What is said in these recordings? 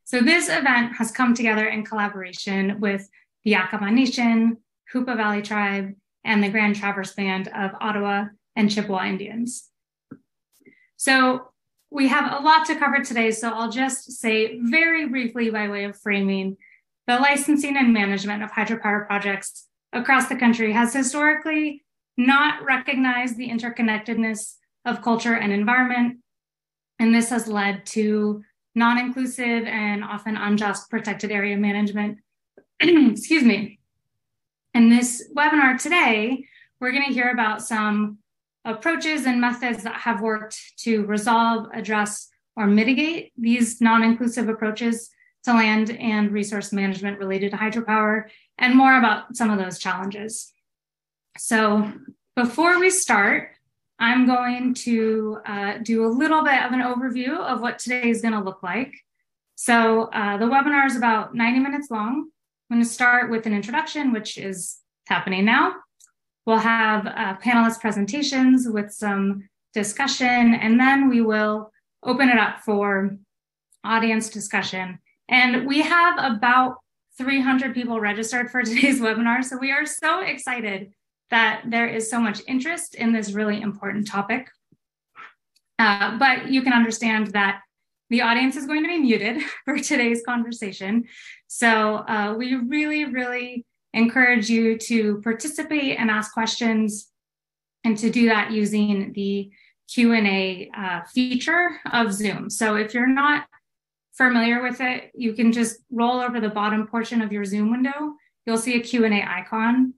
So this event has come together in collaboration with the Yakama Nation, Hupa Valley Tribe, and the Grand Traverse Band of Ottawa and Chippewa Indians. So we have a lot to cover today, so I'll just say very briefly by way of framing, the licensing and management of hydropower projects across the country has historically not recognized the interconnectedness of culture and environment, and this has led to non-inclusive and often unjust protected area management. Excuse me. In this webinar today, we're going to hear about some approaches and methods that have worked to resolve, address, or mitigate these non-inclusive approaches to land and resource management related to hydropower, and more about some of those challenges. So before we start, I'm going to do a little bit of an overview of what today is going to look like. So the webinar is about 90 minutes long. I'm going to start with an introduction, which is happening now. We'll have panelist presentations with some discussion, and then we will open it up for audience discussion. And we have about 300 people registered for today's webinar, so we are so excited that there is so much interest in this really important topic. But you can understand that the audience is going to be muted for today's conversation. So we really encourage you to participate and ask questions, and to do that using the Q&A feature of Zoom. So if you're not familiar with it, you can just roll over the bottom portion of your Zoom window. You'll see a Q&A icon.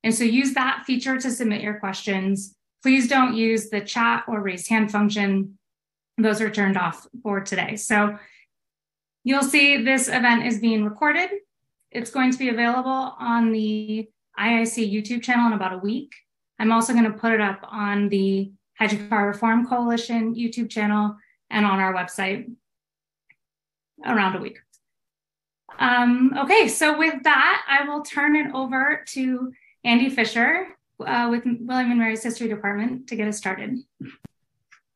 And so use that feature to submit your questions. Please don't use the chat or raise hand function. Those are turned off for today. So you'll see this event is being recorded. It's going to be available on the IIC YouTube channel in about a week. I'm also going to put it up on the Hydropower Reform Coalition YouTube channel and on our website around a week. Okay, so with that, I will turn it over to Andy Fisher with William & Mary's History Department to get us started.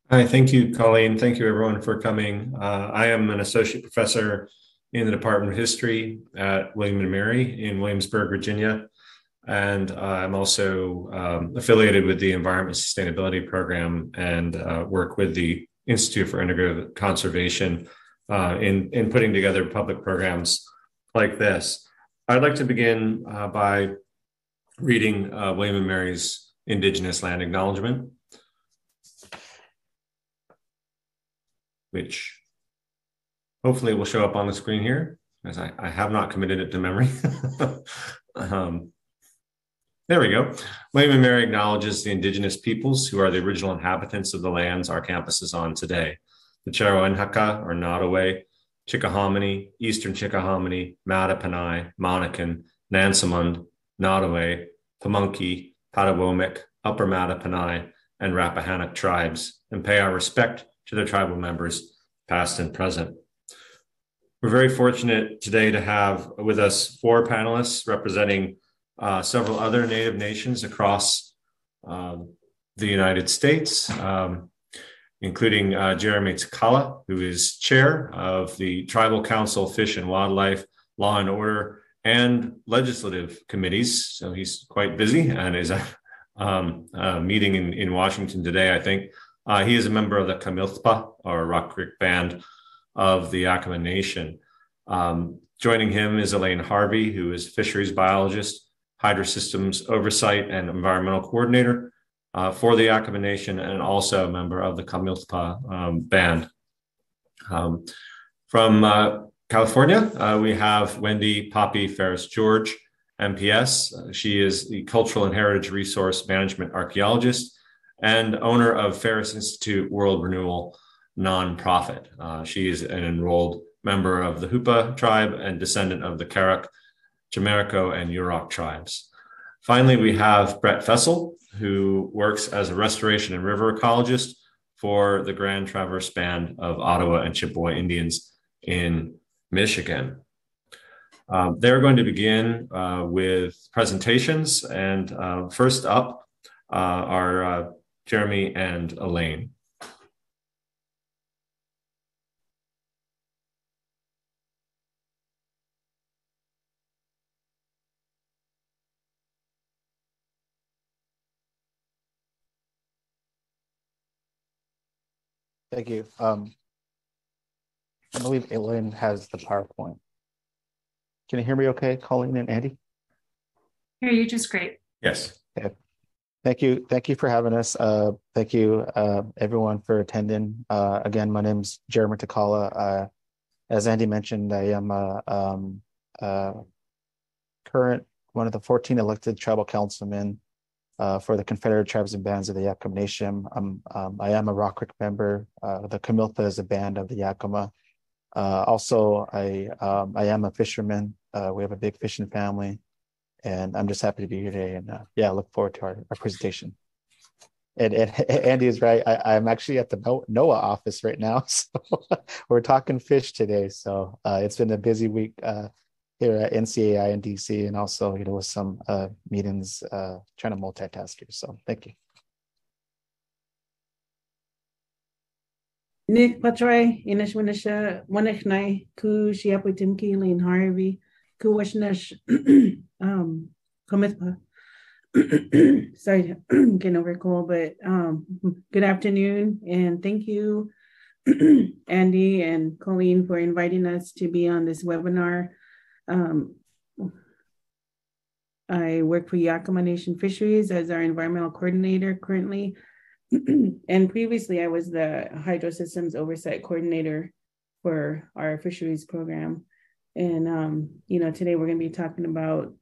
Hi, thank you, Colleen. Thank you, everyone, for coming. I am an associate professor in the Department of History at William & Mary in Williamsburg, Virginia. And I'm also affiliated with the Environment Sustainability Program and work with the Institute for Integrative Conservation in putting together public programs like this. I'd like to begin by reading William & Mary's Indigenous Land Acknowledgement, which hopefully will show up on the screen here, as I have not committed it to memory. There we go. William & Mary acknowledges the Indigenous peoples who are the original inhabitants of the lands our campus is on today. The Cheroenhaka, or Nottoway, Chickahominy, Eastern Chickahominy, Mattaponi, Monacan, Nansemond, Nottoway, Pamunkey, Patawomic, Upper Mattaponi, and Rappahannock tribes, and pay our respect to their tribal members, past and present. We're very fortunate today to have with us 4 panelists representing several other Native nations across the United States, including Jeremy Takala, who is chair of the Tribal Council, Fish and Wildlife, Law and Order, and Legislative Committees. So he's quite busy and is meeting in Washington today, I think. He is a member of the Kamiłtpah, or Rock Creek Band of the Yakama Nation. Joining him is Elaine Harvey, who is Fisheries biologist, Hydrosystems Oversight and Environmental Coordinator for the Yakama Nation, and also a member of the Kamiłtpah Band. From California, we have Wendy Poppy Ferris-George, MPS. She is the Cultural and Heritage Resource Management Archaeologist and owner of Ferris Institute World Renewal nonprofit. She is an enrolled member of the Hupa tribe and descendant of the TheKaruk, Chameriko and Yurok Tribes. Finally, we have Brett Fessell, who works as a restoration and river ecologist for the Grand Traverse Band of Ottawa and Chippewa Indians in Michigan. They're going to begin with presentations, and first up are Jeremy and Elaine. Thank you. I believe Elaine has the PowerPoint. Can you hear me okay, Colleen and Andy? Hear you just great. Yes. Okay. Thank you. Thank you for having us. Thank you, everyone, for attending. Again, my name's Jeremy Takala. As Andy mentioned, I am current one of the 14 elected tribal councilmen for the Confederate Tribes and Bands of the Yakama Nation. I am a Rock Creek member. The Kamiłtpah is a band of the Yakama. Also, I am a fisherman. We have a big fishing family, and I'm just happy to be here today. And yeah, I look forward to our presentation. And Andy is right. I'm actually at the NOAA office right now, so we're talking fish today. So it's been a busy week here at NCAI in DC, and also with some meetings, trying to multitask here. So thank you. Nick Patroy, Inish Winisha, Wanechnai, Ku Shiaputimki, Elaine Harvey, Ku Washnash, Kamiłtpah. Sorry, getting over a cold, but good afternoon, and thank you, Andy and Colleen, for inviting us to be on this webinar. I work for Yakama Nation Fisheries as our environmental coordinator currently. And previously, I was the Hydrosystems Oversight coordinator for our fisheries program. And, today we're going to be talking about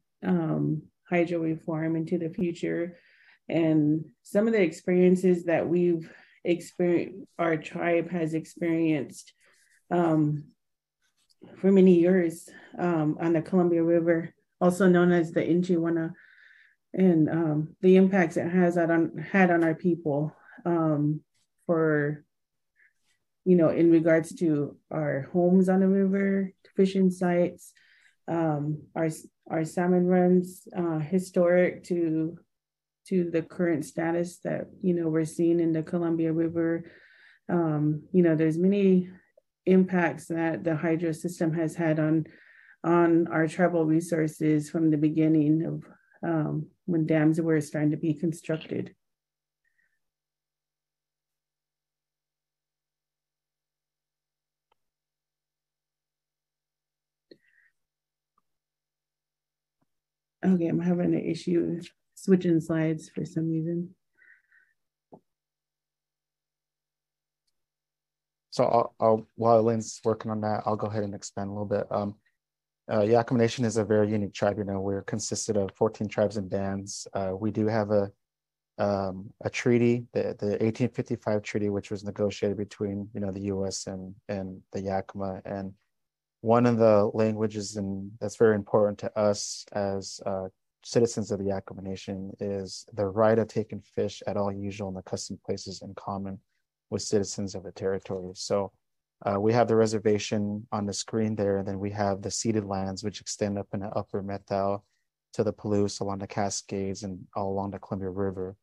hydro reform into the future and some of the experiences that we've experienced, our tribe has experienced for many years on the Columbia River, also known as the Inchiwana, and the impacts it has had on our people for, in regards to our homes on the river, fishing sites, our salmon runs, historic to the current status that, we're seeing in the Columbia River. There's many impacts that the hydro system has had on our tribal resources from the beginning of when dams were starting to be constructed. Okay, I'm having an issue switching slides for some reason. So while Elaine's working on that, I'll go ahead and expand a little bit. Yakama Nation is a very unique tribe. We're consisted of 14 tribes and bands. We do have a treaty, the 1855 treaty, which was negotiated between the U.S. and the Yakama. And one of the languages that's very important to us as citizens of the Yakama Nation is the right of taking fish at all usual and accustomed places in common with citizens of the territory. So we have the reservation on the screen there, and then we have the ceded lands, which extend up in the upper Methel to the Palouse, along the Cascades, and all along the Columbia River.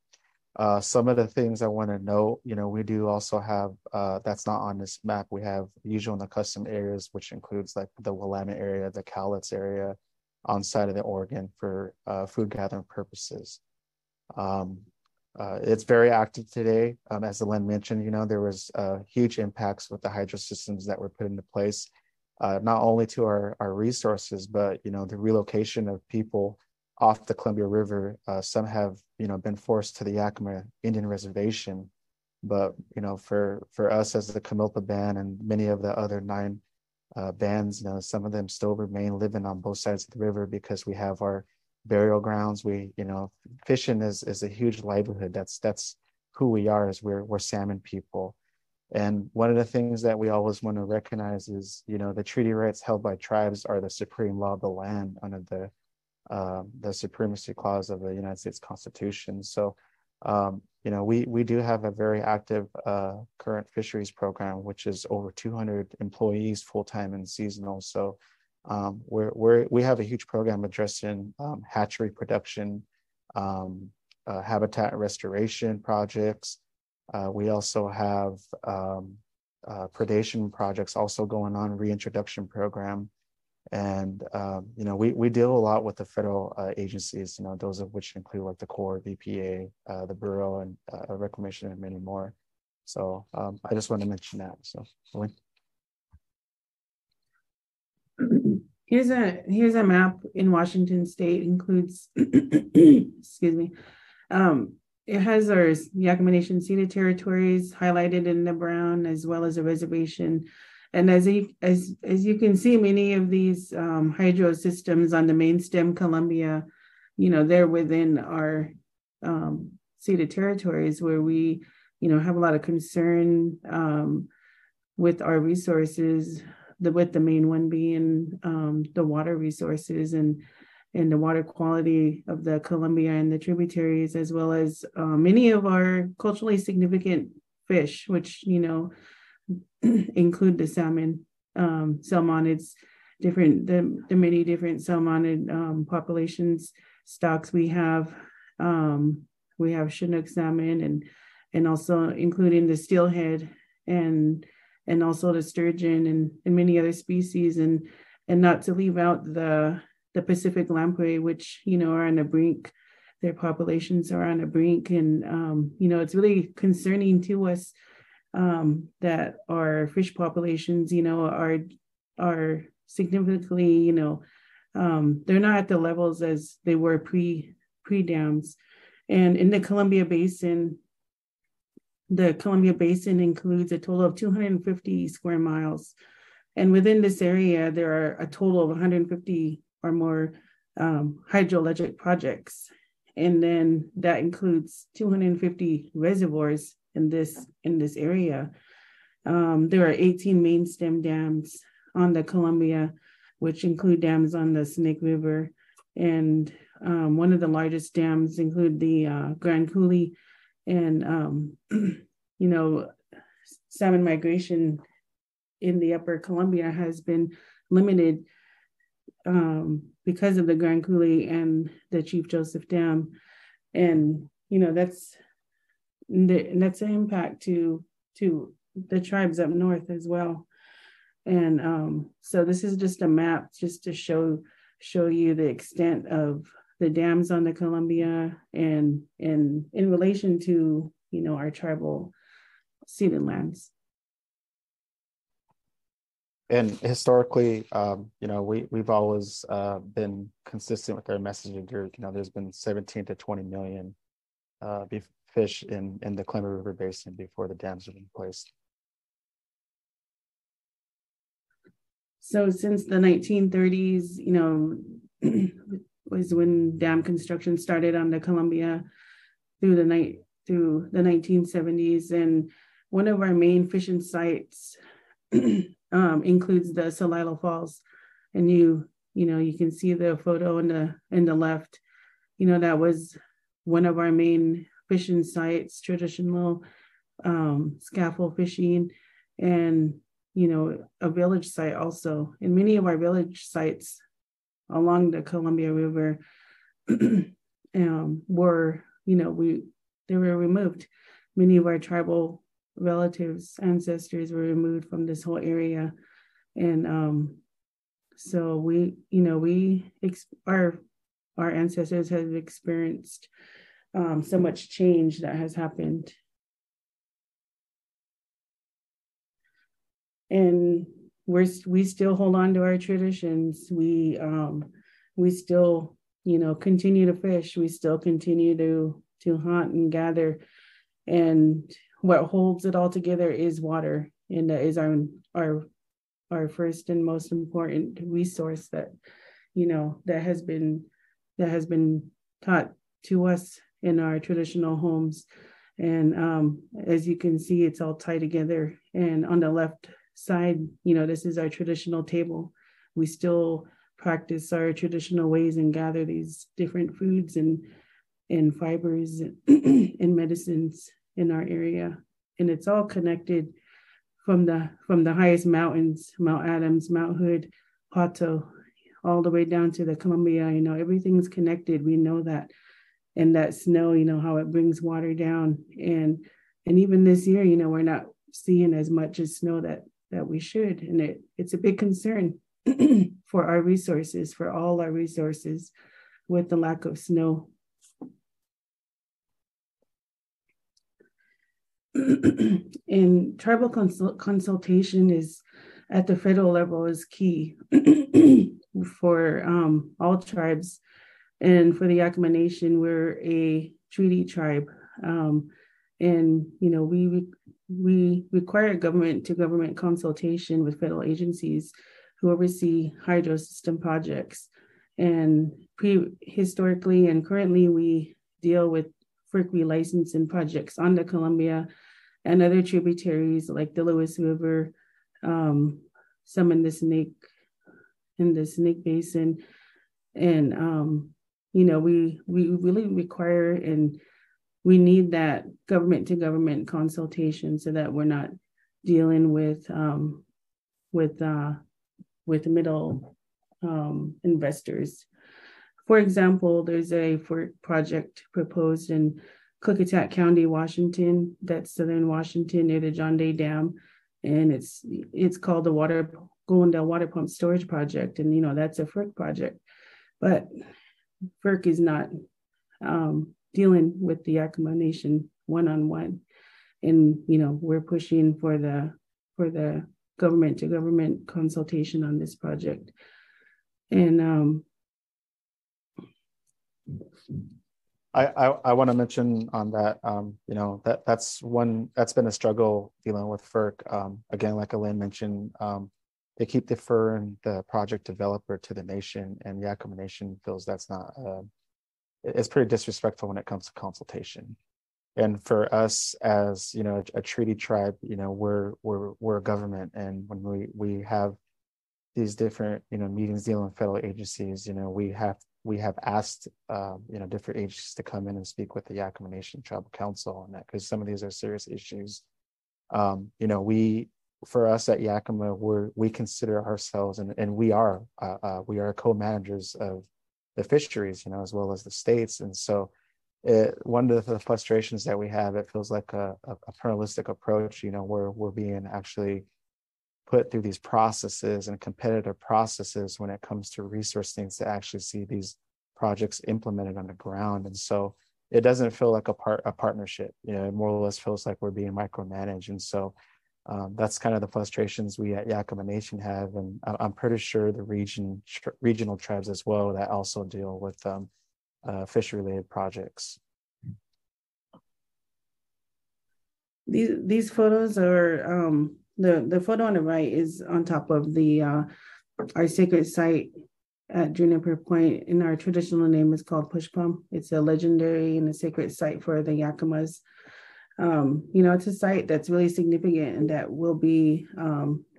Some of the things I want to note, we do also have, that's not on this map, we have usual and accustomed areas, which includes like the Willamette area, the Cowlitz area, on side of the Oregon for food gathering purposes. It's very active today. As Elaine mentioned, there was huge impacts with the hydro systems that were put into place, not only to our resources, but, the relocation of people off the Columbia River. Some have, been forced to the Yakama Indian Reservation, but, for us as the Kamiłtpah band and many of the other 9 bands, some of them still remain living on both sides of the river because we have our burial grounds. We, fishing is a huge livelihood. That's who we are, as we're salmon people. And one of the things that we always want to recognize is, the treaty rights held by tribes are the supreme law of the land under the supremacy clause of the United States Constitution. So, we do have a very active current fisheries program, which is over 200 employees full-time and seasonal. So we have a huge program addressing hatchery production, habitat restoration projects. We also have predation projects also going on, reintroduction program. And, we deal a lot with the federal agencies, those of which include like the Corps, BPA, the Bureau, and Reclamation, and many more. So I just want to mention that. So here's a map in Washington State. Includes excuse me. It has our Yakama Nation ceded territories highlighted in the brown, as well as a reservation. And as you can see, many of these hydro systems on the main stem Columbia, they're within our ceded territories, where we, have a lot of concern with our resources. With the main one being the water resources and the water quality of the Columbia and the tributaries, as well as many of our culturally significant fish, which, include the salmon, salmonids, the many different salmonid populations, stocks we have. We have Chinook salmon and also including the steelhead and also the sturgeon and many other species, and not to leave out the Pacific lamprey, which, are on the brink. Their populations are on the brink. And, it's really concerning to us that our fish populations, are significantly, they're not at the levels as they were pre-dams. And in the Columbia Basin includes a total of 250 square miles. And within this area, there are a total of 150 or more hydroelectric projects. And then that includes 250 reservoirs in this area. There are 18 main stem dams on the Columbia, which include dams on the Snake River. And one of the largest dams include the Grand Coulee. And, salmon migration in the upper Columbia has been limited because of the Grand Coulee and the Chief Joseph Dam. And, that's an impact to the tribes up north as well. And so this is just a map just to show you the extent of the dams on the Columbia and in relation to, our tribal ceded lands. And historically, we've always been consistent with our messaging. There's been 17 to 20 million fish in the Columbia River Basin before the dams were in place. So since the 1930s, was when dam construction started on the Columbia through the 1970s. And one of our main fishing sites includes the Celilo Falls. And you can see the photo in the left. That was one of our main fishing sites, traditional scaffold fishing, and a village site also. And many of our village sites along the Columbia River they were removed. Many of our tribal relatives, ancestors were removed from this whole area. And so our ancestors have experienced so much change that has happened. And we still hold on to our traditions. We still, continue to fish. We still continue to hunt and gather. And what holds it all together is water, and that is our first and most important resource that has been taught to us in our traditional homes. And as you can see, it's all tied together. And on the left side, this is our traditional table. We still practice our traditional ways and gather these different foods and fibers and medicines in our area. And it's all connected from the highest mountains, Mount Adams, Mount Hood, Hato, all the way down to the Columbia. Everything's connected. We know that. And that snow, how it brings water down. And even this year, we're not seeing as much as snow that we should. And it's a big concern for our resources, for all our resources, with the lack of snow. and tribal consultation is at the federal level is key for all tribes. And for the Yakama Nation, we're a treaty tribe. And, we require government-to-government consultation with federal agencies who oversee hydro system projects. And historically and currently, we deal with FERC relicensing projects on the Columbia and other tributaries like the Lewis River, some in the Snake Basin. And, we really require and we need that government to government consultation so that we're not dealing with middle investors. For example, there's a project proposed in Klickitat County, Washington, that's southern Washington near the John Day Dam, and it's called the Golden Water Pump Storage Project, and that's a FERC project, but FERC is not dealing with the Yakama Nation one-on-one, and we're pushing for the government to government consultation on this project, and I want to mention on that, that's been a struggle dealing with FERC. Again, like Elaine mentioned, they keep deferring the project developer to the nation, and Yakama Nation feels that's not. It's pretty disrespectful when it comes to consultation. And for us as a treaty tribe, we're a government, and when we have these different meetings dealing with federal agencies, we have asked different agencies to come in and speak with the Yakama Nation Tribal Council on that, because some of these are serious issues. For us at Yakama, we consider ourselves, and we are co-managers of the fisheries, as well as the states. And so one of the frustrations that we have, it feels like a paternalistic approach, where we're being actually put through these processes and competitive processes when it comes to resource things to actually see these projects implemented on the ground. And so it doesn't feel like a partnership, it more or less feels like we're being micromanaged. And so that's kind of the frustrations we at Yakama Nation have, and I'm pretty sure the regional tribes as well that also deal with fish-related projects. These photos are the photo on the right is on top of the our sacred site at Juniper Point, and our traditional name is called Pushpum. It's a legendary and a sacred site for the Yakamas. It's a site that's really significant and that will be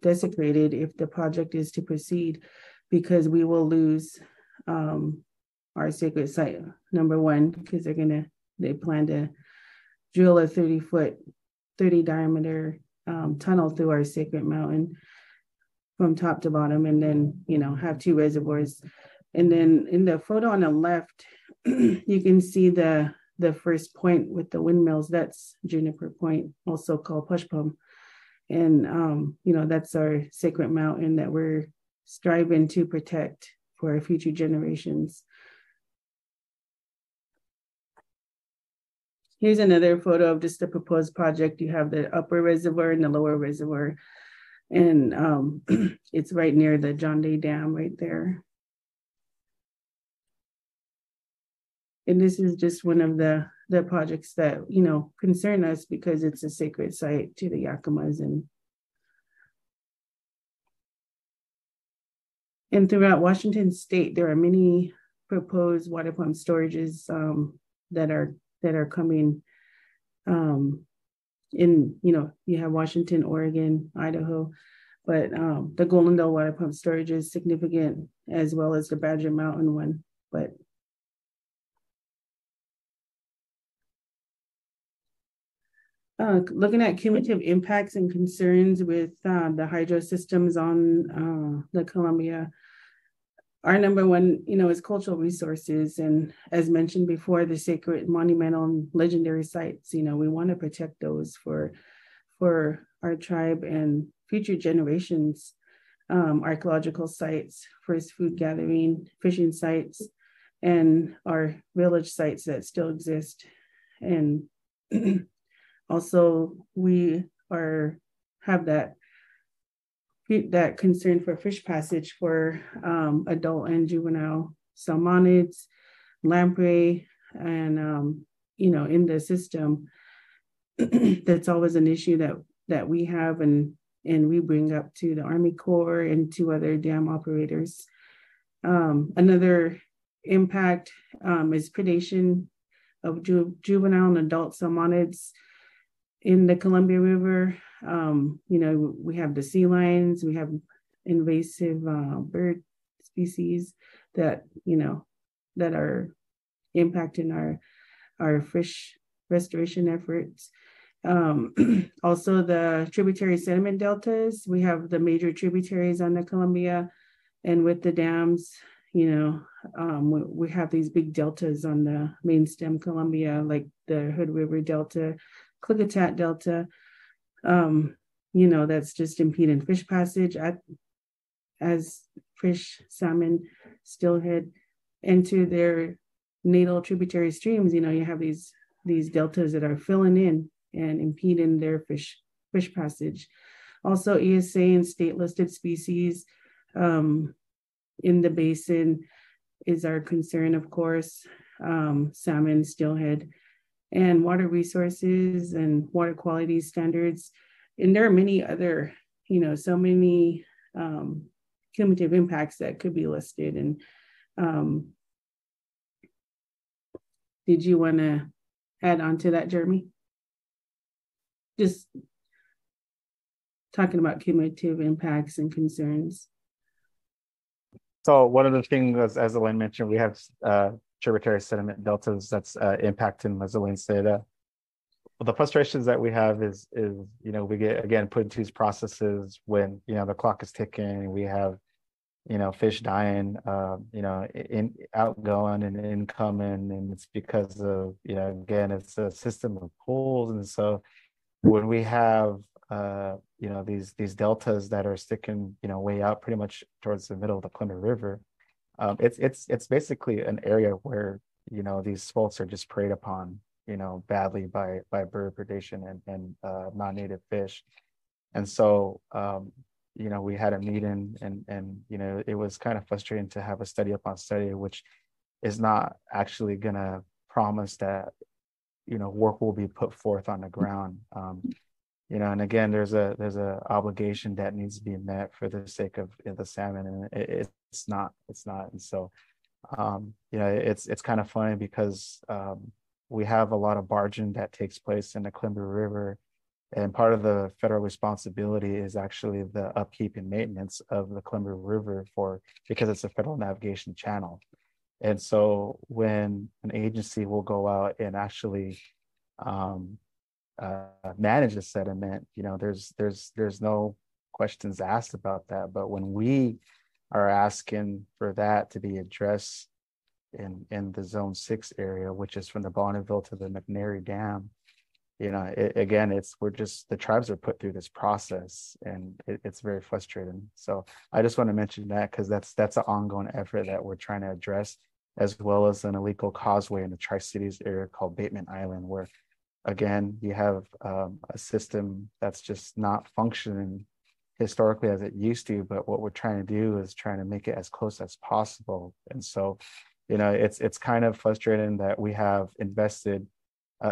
desecrated if the project is to proceed, because we will lose our sacred site, number one, because they plan to drill a 30 diameter tunnel through our sacred mountain from top to bottom, and then have two reservoirs. And then in the photo on the left, you can see the first point with the windmills. That's Juniper Point, also called Pushpum. And that's our sacred mountain that we're striving to protect for our future generations. Here's another photo of just the proposed project. You have the upper reservoir and the lower reservoir. And it's right near the John Day Dam right there. And this is just one of the projects that, concern us because it's a sacred site to the Yakamas. And throughout Washington state, there are many proposed water pump storages that are coming you have Washington, Oregon, Idaho, but the Golden Dale water pump storage is significant, as well as the Badger Mountain one. But looking at cumulative impacts and concerns with the hydro systems on the Columbia, our number one, is cultural resources. And as mentioned before, the sacred, monumental, and legendary sites, we want to protect those for our tribe and future generations. Archaeological sites, first food gathering, fishing sites, and our village sites that still exist. And Also, we have that concern for fish passage for adult and juvenile salmonids, lamprey, and in the system. That's always an issue that we have and we bring up to the Army Corps and to other dam operators. Another impact is predation of juvenile and adult salmonids in the Columbia River. We have the sea lions, we have invasive bird species that are impacting our fish restoration efforts. Also, the tributary sediment deltas. We have the major tributaries on the Columbia, and with the dams, we have these big deltas on the main stem Columbia, like the Hood River Delta, Klickitat Delta. That's just impeding fish passage as fish, salmon, steelhead into their natal tributary streams. You have these deltas that are filling in and impeding their fish passage. Also, ESA and state listed species in the basin is our concern, of course. Salmon, steelhead, and water resources and water quality standards. And there are many other, so many cumulative impacts that could be listed. And did you want to add on to that, Jeremy? Just talking about cumulative impacts and concerns. So one of the things, as Elaine mentioned, we have tributary sediment deltas that's impacting, as Elaine said. The frustrations that we have is we get, again, put into these processes when, the clock is ticking. We have, fish dying, in outgoing and incoming, and it's because of, again, it's a system of pools. And so when we have, these deltas that are sticking, way out pretty much towards the middle of the Columbia River, it's basically an area where, these smolts are just preyed upon, badly by bird predation and non-native fish. And so, we had a meeting and it was kind of frustrating to have a study upon study, which is not actually going to promise that, work will be put forth on the ground. And again, there's a obligation that needs to be met for the sake of the salmon, and it's not. And so, it's kind of funny because we have a lot of barging that takes place in the Columbia River, and part of the federal responsibility is actually the upkeep and maintenance of the Columbia River because it's a federal navigation channel. And so when an agency will go out and actually manage the sediment, there's no questions asked about that. But when we are asking for that to be addressed in the Zone 6 area, which is from the Bonneville to the McNary Dam, the tribes are put through this process, and it's very frustrating. So I just want to mention that because that's an ongoing effort that we're trying to address, as well as an illegal causeway in the Tri-Cities area called Bateman Island, where again, you have a system that's just not functioning historically as it used to, but what we're trying to do is trying to make it as close as possible. And so, it's kind of frustrating that we have invested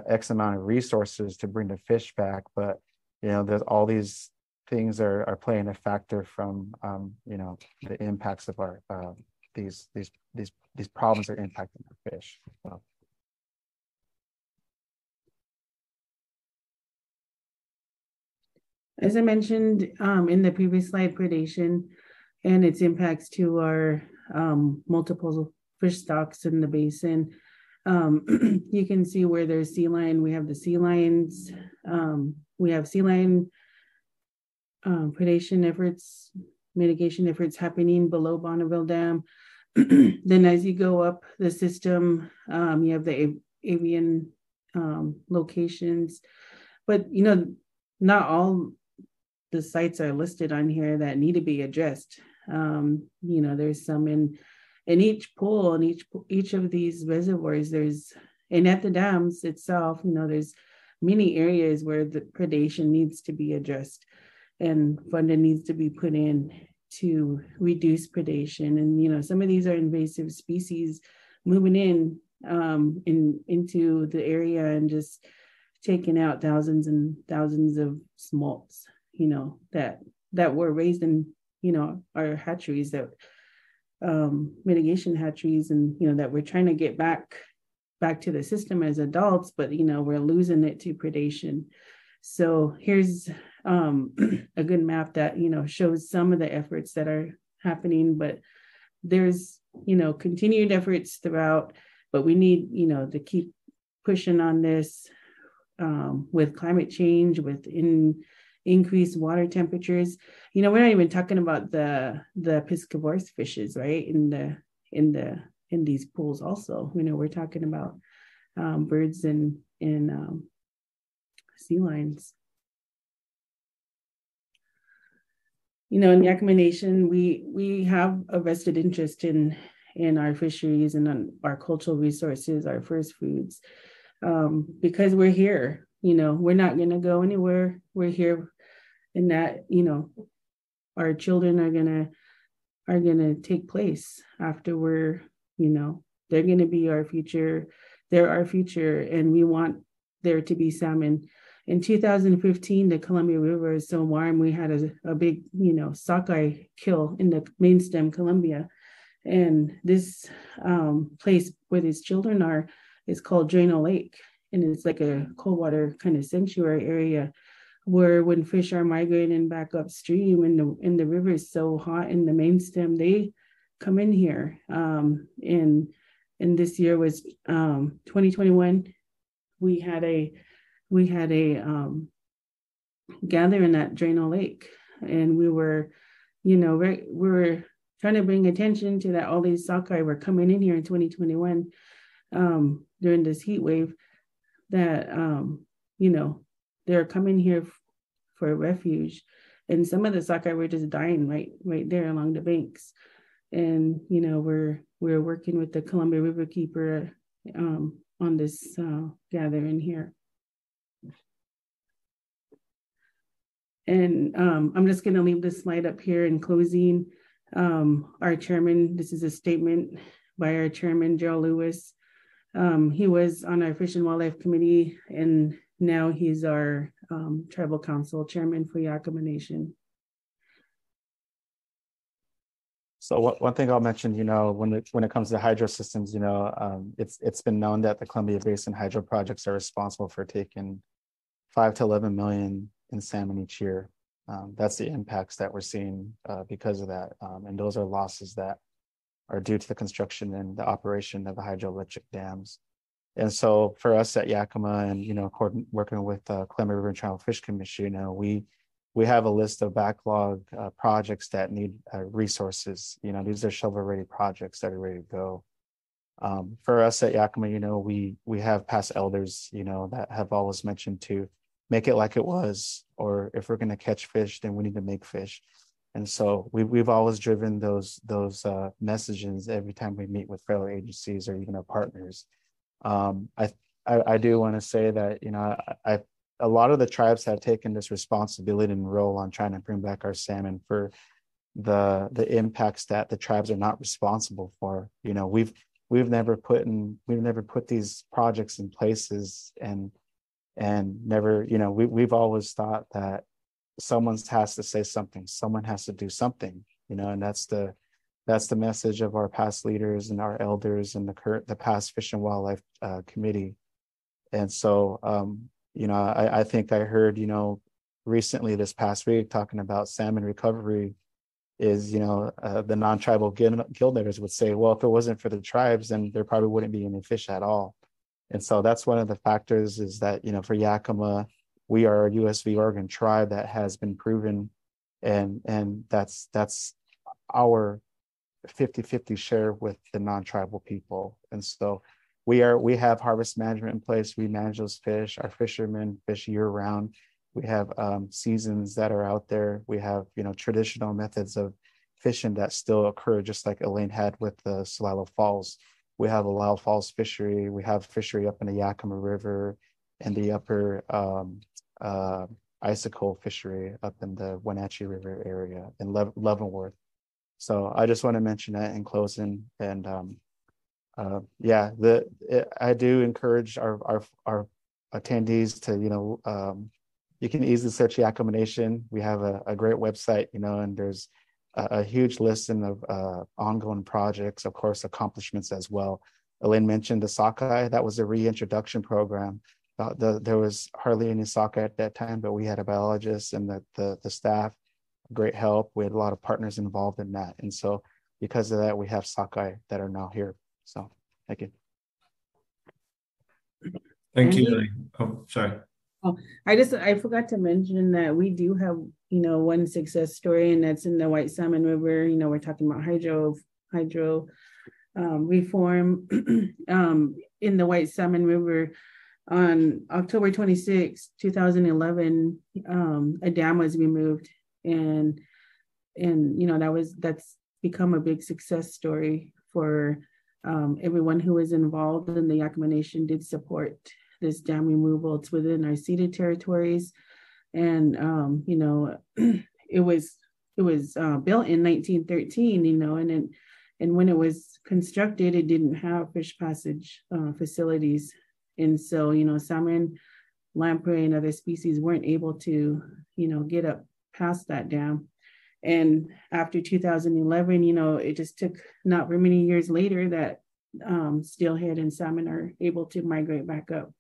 X amount of resources to bring the fish back, but there's all these things are playing a factor from the impacts of our these problems are impacting our fish. So. As I mentioned in the previous slide, predation and its impacts to our multiple fish stocks in the basin. You can see where there's sea lion, we have the sea lions, we have sea lion predation efforts, mitigation efforts happening below Bonneville Dam. Then as you go up the system, you have the avian locations, but not all the sites are listed on here that need to be addressed. There's some in each pool, in each of these reservoirs, and at the dams itself, there's many areas where the predation needs to be addressed and funding needs to be put in to reduce predation. And, some of these are invasive species moving into the area and just taking out thousands and thousands of smolts, that were raised in, our hatcheries, that mitigation hatcheries, and, that we're trying to get back to the system as adults, but, we're losing it to predation. So here's a good map that, shows some of the efforts that are happening, but there's, continued efforts throughout, but we need, to keep pushing on this with climate change, with increased water temperatures. We're not even talking about the piscivorous fishes, right? In these pools also, we're talking about birds and sea lions. In Yakama Nation, we have a vested interest in our fisheries and on our cultural resources, our first foods, because we're here. We're not going to go anywhere. We're here, and that our children are gonna take place after we're they're going to be our future. They're our future, and we want there to be salmon. In 2015, the Columbia River is so warm, we had a big, sockeye kill in the main stem Columbia. And this place where these children are is called Renewal Lake. And it's like a cold water kind of sanctuary area where when fish are migrating back upstream and the river is so hot in the main stem, they come in here. And this year was 2021. We had a gathering at Renewal Lake, and we were, we were trying to bring attention to that all these sockeye were coming in here in 2021 during this heat wave, that they're coming here for refuge, and some of the sockeye were just dying right there along the banks. And we're working with the Columbia River Keeper on this gathering here. And I'm just going to leave this slide up here in closing. Our chairman, this is a statement by our chairman, Gerald Lewis. He was on our Fish and Wildlife Committee, and now he's our tribal council chairman for Yakama Nation. So one thing I'll mention, when it comes to Hydrosystems, it's been known that the Columbia Basin hydro projects are responsible for taking 5 to 11 million in salmon each year. That's the impacts that we're seeing because of that. And those are losses that are due to the construction and the operation of the hydroelectric dams. And so for us at Yakama and, working with Columbia River and Tribal Fish Commission, we have a list of backlog projects that need resources. These are shovel-ready projects that are ready to go. For us at Yakama, we have past elders, that have always mentioned to make it like it was, or if we're going to catch fish, then we need to make fish. And so we've always driven those messages every time we meet with federal agencies or even our partners. I do want to say that, a lot of the tribes have taken this responsibility and role on trying to bring back our salmon for the impacts that the tribes are not responsible for. We've never put these projects in places and never, we've always thought that someone has to say something, someone has to do something, and that's the message of our past leaders and our elders and the past Fish and Wildlife Committee. And so, I think I heard, recently this past week talking about salmon recovery is, the non-tribal guild leaders would say, well, if it wasn't for the tribes, then there probably wouldn't be any fish at all. And so that's one of the factors is that, for Yakama, we are a USV Oregon tribe that has been proven, and that's our 50-50 share with the non-tribal people. And so we have harvest management in place. We manage those fish. Our fishermen fish year round. We have seasons that are out there. We have, traditional methods of fishing that still occur, just like Elaine had with the Solilo Falls. We have a Lyle Falls fishery. We have fishery up in the Yakama River and the upper icicle fishery up in the Wenatchee River area in Leavenworth. So I just want to mention that in closing. And I do encourage our attendees to, you can easily search Yakama Nation. We have a great website, and there's a huge list of ongoing projects, of course, accomplishments as well. Elaine mentioned the sockeye. That was a reintroduction program. There was hardly any sockeye at that time, but we had a biologist and the staff, great help. We had a lot of partners involved in that. And so because of that, we have sockeye that are now here. So thank you. Thank you, Elaine. Oh, sorry. Oh, I forgot to mention that we do have, one success story, and that's in the White Salmon River. We're talking about hydro reform in the White Salmon River. On October 26, 2011, a dam was removed, and that's become a big success story for everyone who was involved, and the Yakama Nation did support this dam removal. It's within our ceded territories, and it was built in 1913, and when it was constructed, it didn't have fish passage facilities, and so salmon, lamprey, and other species weren't able to get up past that dam. And after 2011, it just took not very many years later that steelhead and salmon are able to migrate back up.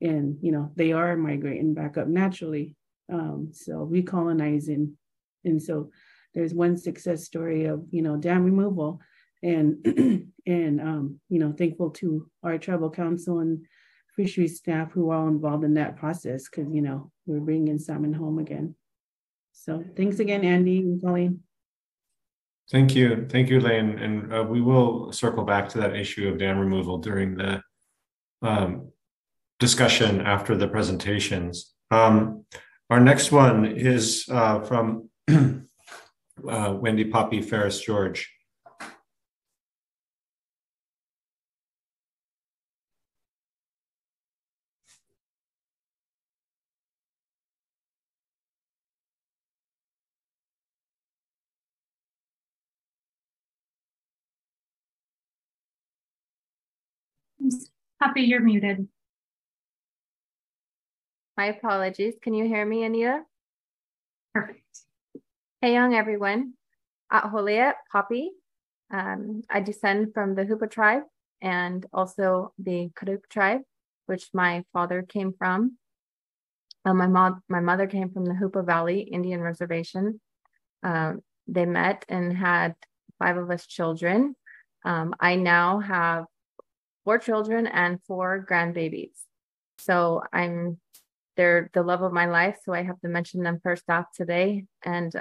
And, they are migrating back up naturally. So recolonizing. And so there's one success story of, dam removal, and, thankful to our tribal council and fisheries staff who are all involved in that process, because, we're bringing salmon home again. So thanks again, Andy and Colleen. Thank you, Elaine. And we will circle back to that issue of dam removal during the discussion after the presentations. Our next one is from Wendy Poppy Ferris-George. Poppy, you're muted. My apologies. Can you hear me, Anita? Perfect. Hey, young everyone. Aholia, Poppy. I descend from the Hupa tribe and also the Karuk tribe, which my father came from. My mother came from the Hupa Valley Indian Reservation. They met and had 5 of us children. I now have 4 children and 4 grandbabies. So they're the love of my life. So I have to mention them first off today. And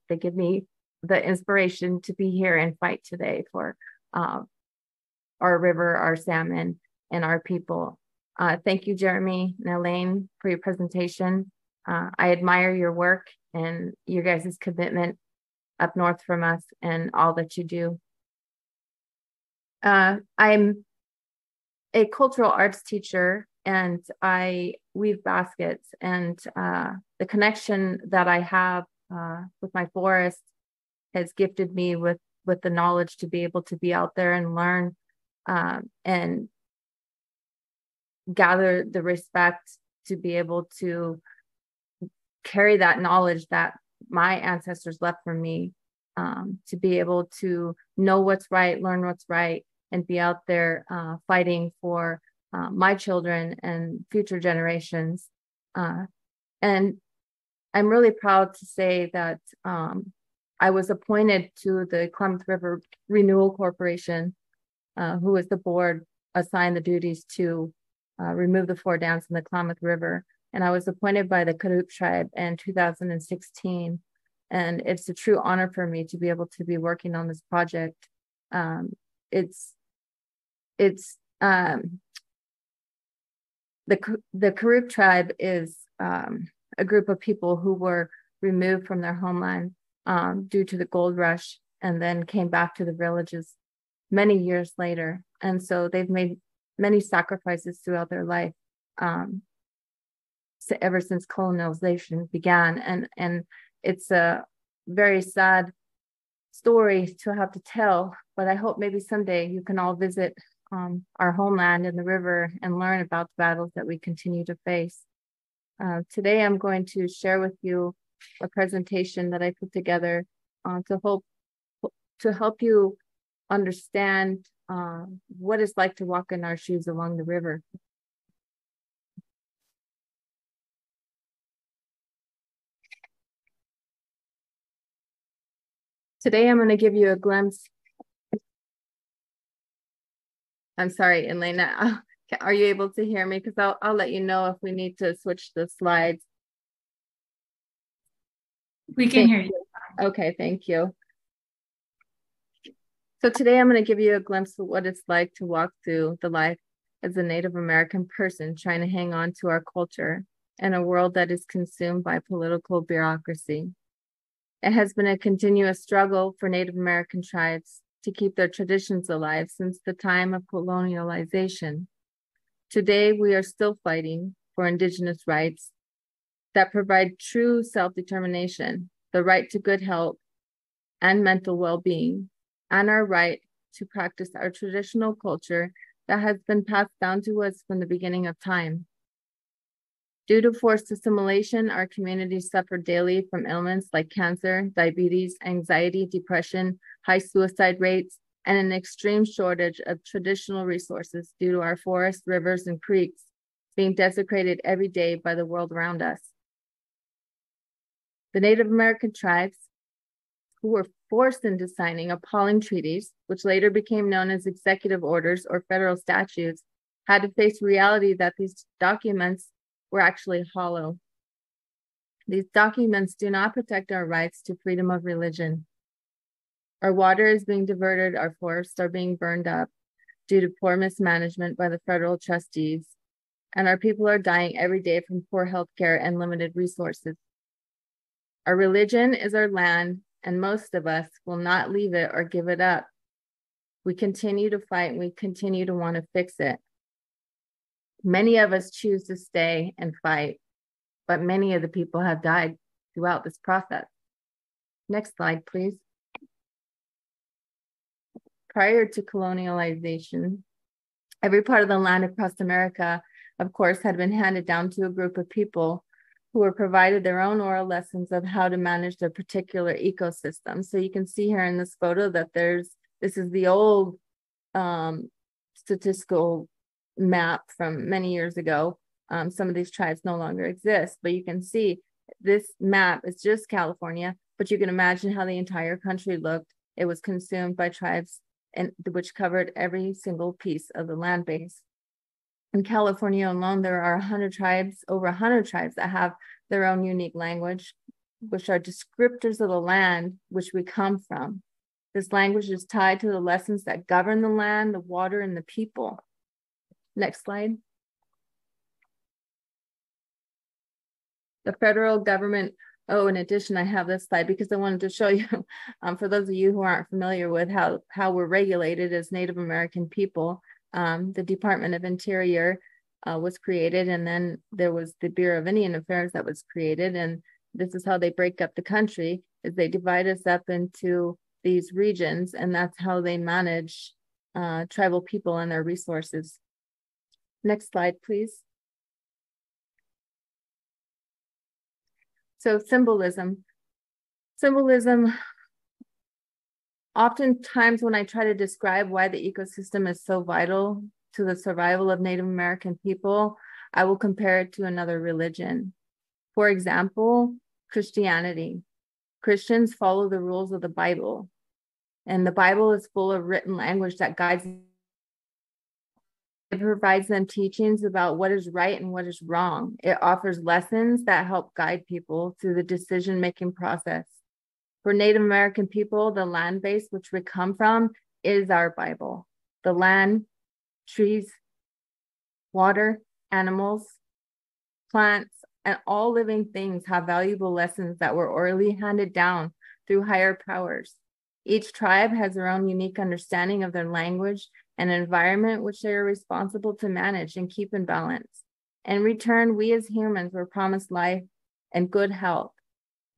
they give me the inspiration to be here and fight today for our river, our salmon, and our people. Thank you, Jeremy and Elaine, for your presentation. I admire your work and your guys' commitment up north from us and all that you do. I'm a cultural arts teacher, and I weave baskets, and the connection that I have with my forest has gifted me with the knowledge to be able to be out there and learn and gather the respect to be able to carry that knowledge that my ancestors left for me, to be able to know what's right, learn what's right, and be out there fighting for my children and future generations. And I'm really proud to say that I was appointed to the Klamath River Renewal Corporation, who was the board assigned the duties to remove the 4 dams in the Klamath River. And I was appointed by the Karuk tribe in 2016. And it's a true honor for me to be able to be working on this project. The Karuk tribe is a group of people who were removed from their homeland due to the gold rush, and then came back to the villages many years later. And so they've made many sacrifices throughout their life ever since colonization began. And it's a very sad story to have to tell, but I hope maybe someday you can all visit our homeland in the river and learn about the battles that we continue to face. Today, I'm going to share with you a presentation that I put together to help you understand what it's like to walk in our shoes along the river. Today, I'm going to give you a glimpse. I'm sorry, Elena, are you able to hear me? Because I'll let you know if we need to switch the slides. We can hear you. Okay, thank you. So today I'm going to give you a glimpse of what it's like to walk through the life as a Native American person trying to hang on to our culture in a world that is consumed by political bureaucracy. It has been a continuous struggle for Native American tribes to keep their traditions alive since the time of colonialization. Today, we are still fighting for Indigenous rights that provide true self-determination, the right to good health and mental well-being, and our right to practice our traditional culture that has been passed down to us from the beginning of time. Due to forced assimilation, our communities suffer daily from ailments like cancer, diabetes, anxiety, depression, high suicide rates, and an extreme shortage of traditional resources due to our forests, rivers, and creeks being desecrated every day by the world around us. The Native American tribes, who were forced into signing appalling treaties, which later became known as executive orders or federal statutes, had to face reality that these documents were actually hollow. These documents do not protect our rights to freedom of religion. Our water is being diverted, our forests are being burned up due to poor mismanagement by the federal trustees, and our people are dying every day from poor health care and limited resources. Our religion is our land, and most of us will not leave it or give it up. We continue to fight, and we continue to want to fix it. Many of us choose to stay and fight, but many of the people have died throughout this process. Next slide, please. Prior to colonialization, every part of the land across America, of course, had been handed down to a group of people who were provided their own oral lessons of how to manage their particular ecosystem. So you can see here in this photo that this is the old statistical map from many years ago. Some of these tribes no longer exist, but you can see this map is just California, but you can imagine how the entire country looked. It was consumed by tribes which covered every single piece of the land base. In California alone, there are 100 tribes, over 100 tribes that have their own unique language, which are descriptors of the land which we come from. This language is tied to the lessons that govern the land, the water, and the people. Next slide. The federal government, in addition, I have this slide because I wanted to show you, for those of you who aren't familiar with how we're regulated as Native American people, the Department of Interior was created, and then there was the Bureau of Indian Affairs that was created, and this is how they break up the country, is they divide us up into these regions, and that's how they manage tribal people and their resources. Next slide, please. So symbolism. Symbolism, oftentimes when I try to describe why the ecosystem is so vital to the survival of Native American people, I will compare it to another religion. For example, Christianity. Christians follow the rules of the Bible, and the Bible is full of written language that guides them. It provides them teachings about what is right and what is wrong. It offers lessons that help guide people through the decision-making process. For Native American people, the land base which we come from is our Bible. The land, trees, water, animals, plants, and all living things have valuable lessons that were orally handed down through higher powers. Each tribe has their own unique understanding of their language and environment, which they are responsible to manage and keep in balance. In return, we as humans were promised life and good health.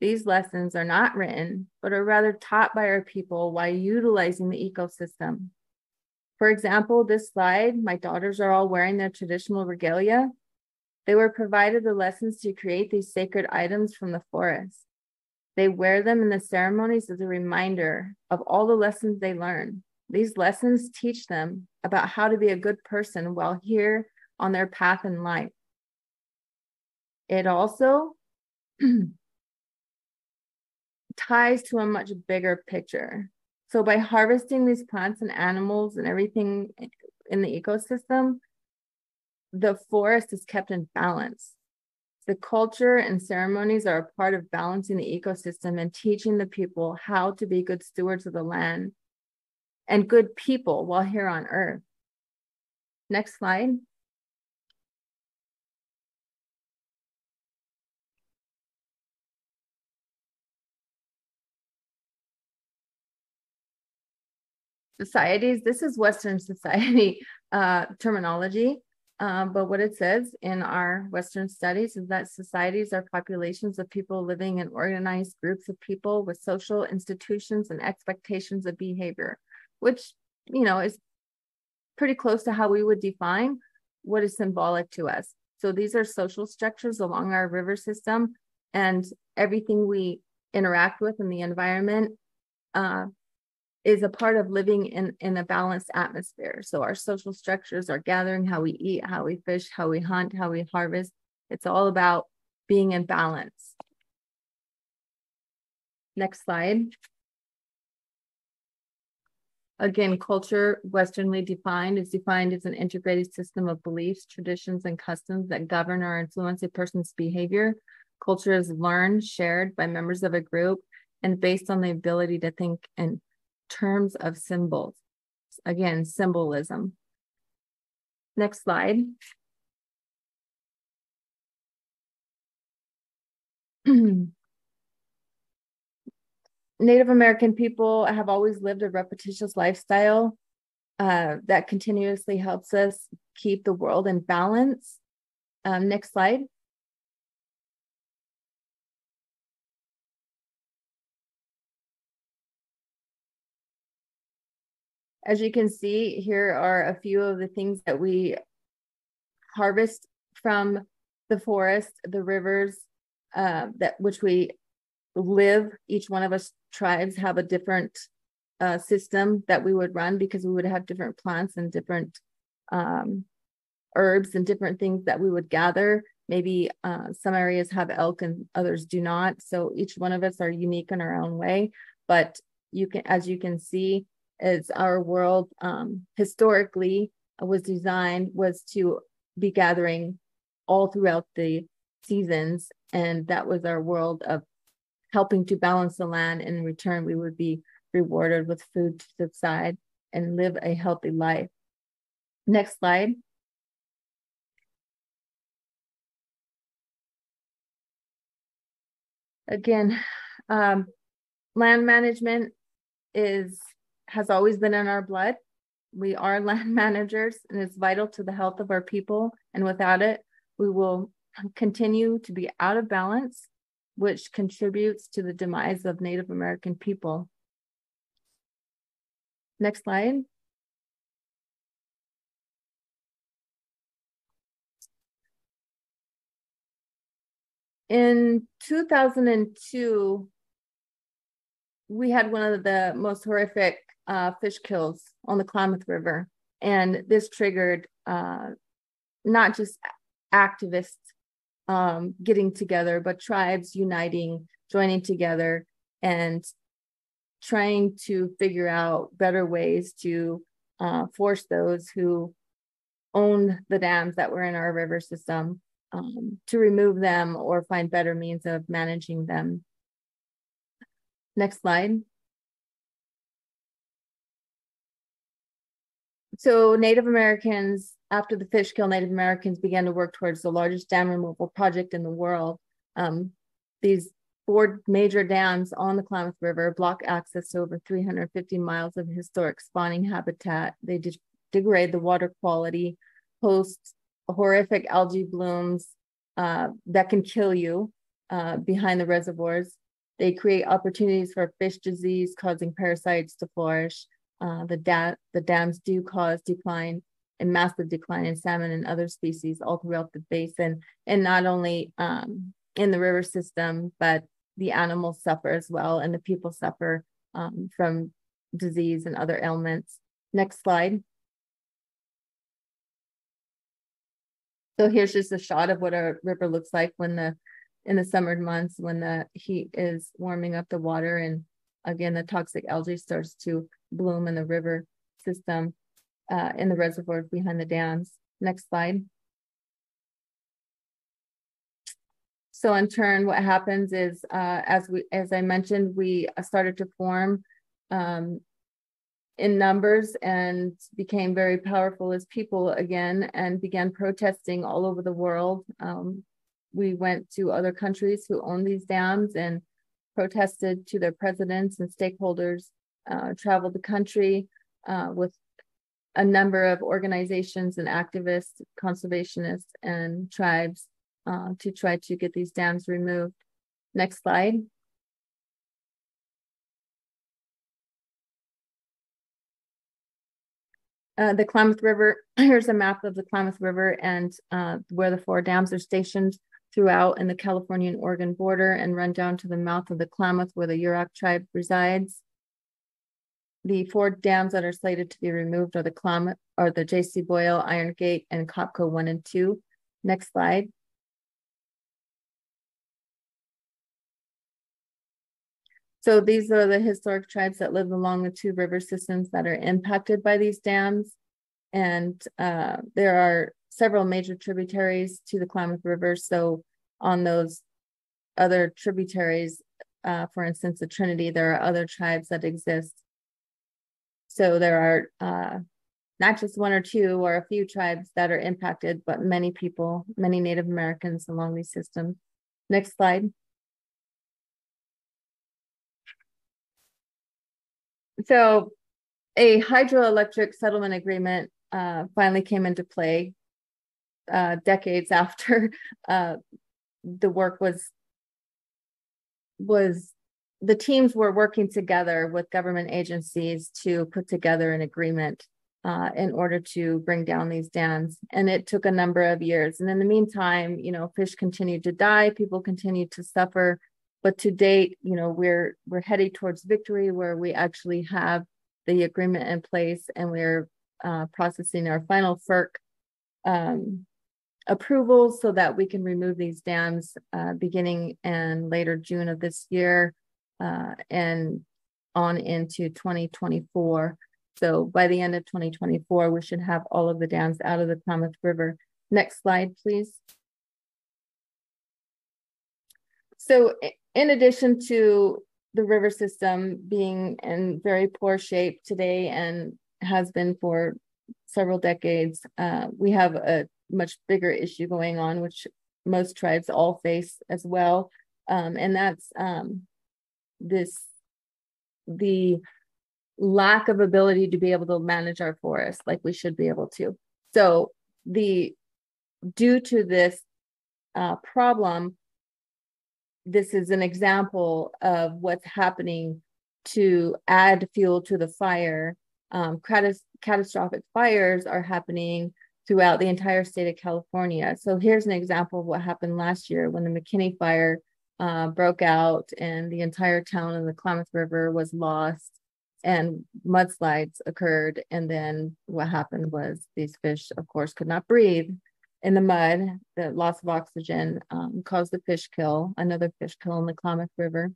These lessons are not written, but are rather taught by our people while utilizing the ecosystem. For example, this slide, my daughters are all wearing their traditional regalia. They were provided the lessons to create these sacred items from the forest. They wear them in the ceremonies as a reminder of all the lessons they learn. These lessons teach them about how to be a good person while here on their path in life. It also ties to a much bigger picture. So by harvesting these plants and animals and everything in the ecosystem, the forest is kept in balance. The culture and ceremonies are a part of balancing the ecosystem and teaching the people how to be good stewards of the land and good people while here on Earth. Next slide. Societies, this is Western society terminology, but what it says in our Western studies is that societies are populations of people living in organized groups of people with social institutions and expectations of behavior, which, you know, is pretty close to how we would define what is symbolic to us. So these are social structures along our river system, and everything we interact with in the environment is a part of living in a balanced atmosphere. So our social structures are gathering, how we eat, how we fish, how we hunt, how we harvest. It's all about being in balance. Next slide. Again, culture, Westernly defined, is defined as an integrated system of beliefs, traditions, and customs that govern or influence a person's behavior. Culture is learned, shared by members of a group, and based on the ability to think in terms of symbols. Again, symbolism. Next slide. Native American people have always lived a repetitious lifestyle that continuously helps us keep the world in balance. Next slide. As you can see, here are a few of the things that we harvest from the forest, the rivers, which we live. Each one of us tribes have a different system that we would run, because we would have different plants and different herbs and different things that we would gather. Maybe some areas have elk and others do not. So each one of us are unique in our own way. But you can, as you can see, as our world historically was designed, was to be gathering all throughout the seasons. And that was our world of helping to balance the land. And in return, we would be rewarded with food to subside and live a healthy life. Next slide. Again, land management has always been in our blood. We are land managers, and it's vital to the health of our people. And without it, we will continue to be out of balance, which contributes to the demise of Native American people. Next slide. In 2002, we had one of the most horrific fish kills on the Klamath River. And this triggered not just activists getting together, but tribes uniting, joining together, and trying to figure out better ways to force those who own the dams that were in our river system to remove them or find better means of managing them. Next slide. So Native Americans, after the fish kill, Native Americans began to work towards the largest dam removal project in the world. These 4 major dams on the Klamath River block access to over 350 miles of historic spawning habitat. They degrade the water quality, host horrific algae blooms that can kill you behind the reservoirs. They create opportunities for fish disease, causing parasites to flourish. The dams do cause decline and massive decline in salmon and other species all throughout the basin, and not only in the river system, but the animals suffer as well, and the people suffer from disease and other ailments. Next slide. So here's just a shot of what our river looks like when in the summer months, when the heat is warming up the water, and again, the toxic algae starts to bloom in the river system, in the reservoirs behind the dams. Next slide. So in turn, what happens is, as I mentioned, we started to form in numbers and became very powerful as people again, and began protesting all over the world. We went to other countries who own these dams and protested to their presidents and stakeholders, traveled the country with a number of organizations and activists, conservationists, and tribes to try to get these dams removed. Next slide. The Klamath River, here's a map of the Klamath River and where the 4 dams are stationed throughout in the California and Oregon border, and run down to the mouth of the Klamath where the Yurok tribe resides. The 4 dams that are slated to be removed are the Klamath, or the J.C. Boyle, Iron Gate, and Copco 1 and 2. Next slide. So these are the historic tribes that live along the 2 river systems that are impacted by these dams. And there are several major tributaries to the Klamath River. So on those other tributaries, for instance, the Trinity, there are other tribes that exist. So there are not just 1 or 2 or a few tribes that are impacted, but many people, many Native Americans along these systems. Next slide. So a hydroelectric settlement agreement finally came into play decades after the work was the teams were working together with government agencies to put together an agreement in order to bring down these dams. And it took a number of years. And in the meantime, fish continued to die, people continued to suffer. But to date, we're heading towards victory, where we actually have the agreement in place, and we're processing our final FERC approvals so that we can remove these dams beginning in later June of this year and on into 2024. So by the end of 2024, we should have all of the dams out of the Klamath River. Next slide, please. So in addition to the river system being in very poor shape today and has been for several decades, we have a much bigger issue going on, which most tribes all face as well. And that's the lack of ability to be able to manage our forests like we should be able to. So due to this problem, this is an example of what's happening to add fuel to the fire. Catastrophic fires are happening throughout the entire state of California. So here's an example of what happened last year when the McKinney fire broke out and the entire town of the Klamath River was lost and mudslides occurred. And then what happened was these fish, of course, could not breathe in the mud. The loss of oxygen caused the fish kill, another fish kill in the Klamath River.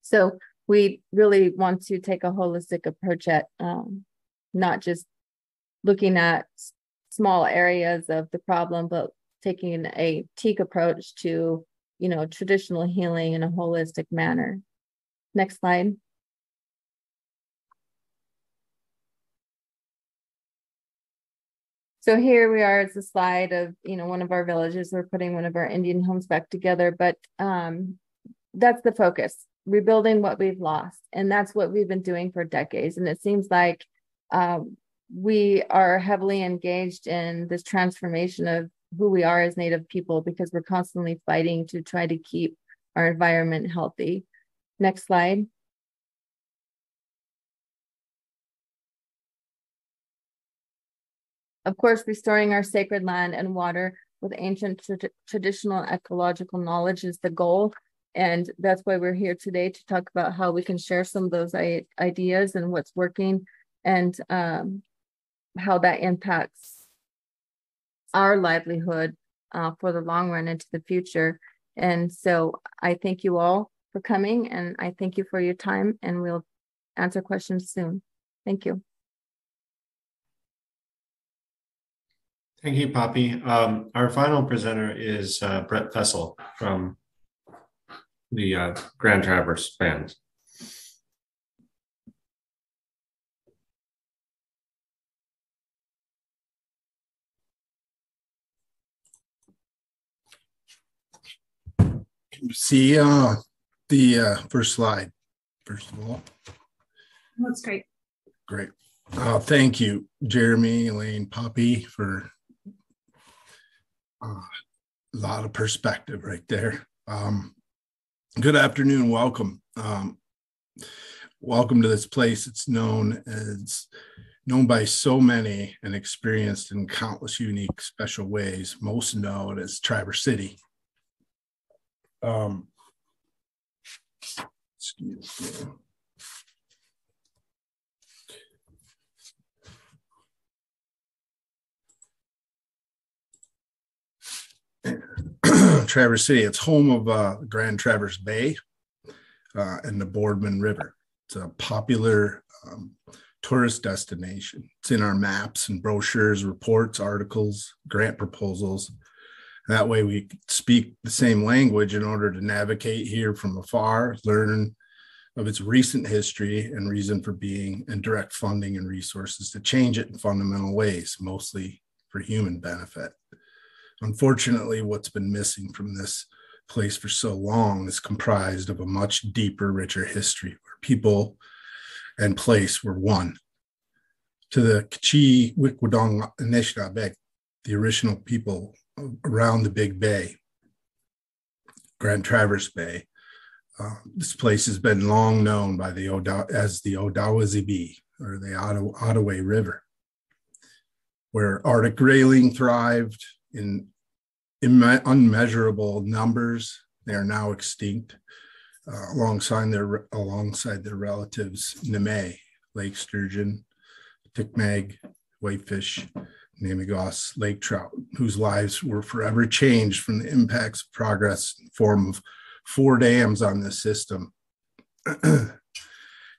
So we really want to take a holistic approach at not just looking at small areas of the problem, but taking a teak approach to, traditional healing in a holistic manner. Next slide. So here we are, it's a slide of, one of our villages. We're putting one of our Indian homes back together, but that's the focus, rebuilding what we've lost. And that's what we've been doing for decades. And it seems like we are heavily engaged in this transformation of who we are as Native people, because we're constantly fighting to try to keep our environment healthy. Next slide. Of course, restoring our sacred land and water with ancient traditional ecological knowledge is the goal. And that's why we're here today, to talk about how we can share some of those ideas and what's working, and how that impacts our livelihood for the long run into the future. And so I thank you all for coming, and I thank you for your time, and we'll answer questions soon. Thank you. Thank you, Poppy. Our final presenter is Brett Fessell from the Grand Traverse Band. Can you see the first slide, first of all? That's great. Great. Thank you, Jeremy, Elaine, Poppy, for a lot of perspective right there. Good afternoon, welcome. Welcome to this place. It's known by so many and experienced in countless unique, special ways. Most know it as Traverse City. Excuse me. Traverse City, it's home of Grand Traverse Bay and the Boardman River. It's a popular tourist destination. It's in our maps and brochures, reports, articles, grant proposals. That way we speak the same language in order to navigate here from afar, learn of its recent history and reason for being, and direct funding and resources to change it in fundamental ways, mostly for human benefit. Unfortunately, what's been missing from this place for so long is comprised of a much deeper, richer history where people and place were one. To the Kchi Wikwudong Anishinaabe, the original people around the Big Bay, Grand Traverse Bay, this place has been long known by as the Odawazibi, or the Ottaway River, where Arctic grayling thrived in unmeasurable numbers. They are now extinct, alongside their relatives, Neme, lake sturgeon, Tikmag, whitefish, Namigos, lake trout, whose lives were forever changed from the impacts of progress in the form of 4 dams on this system.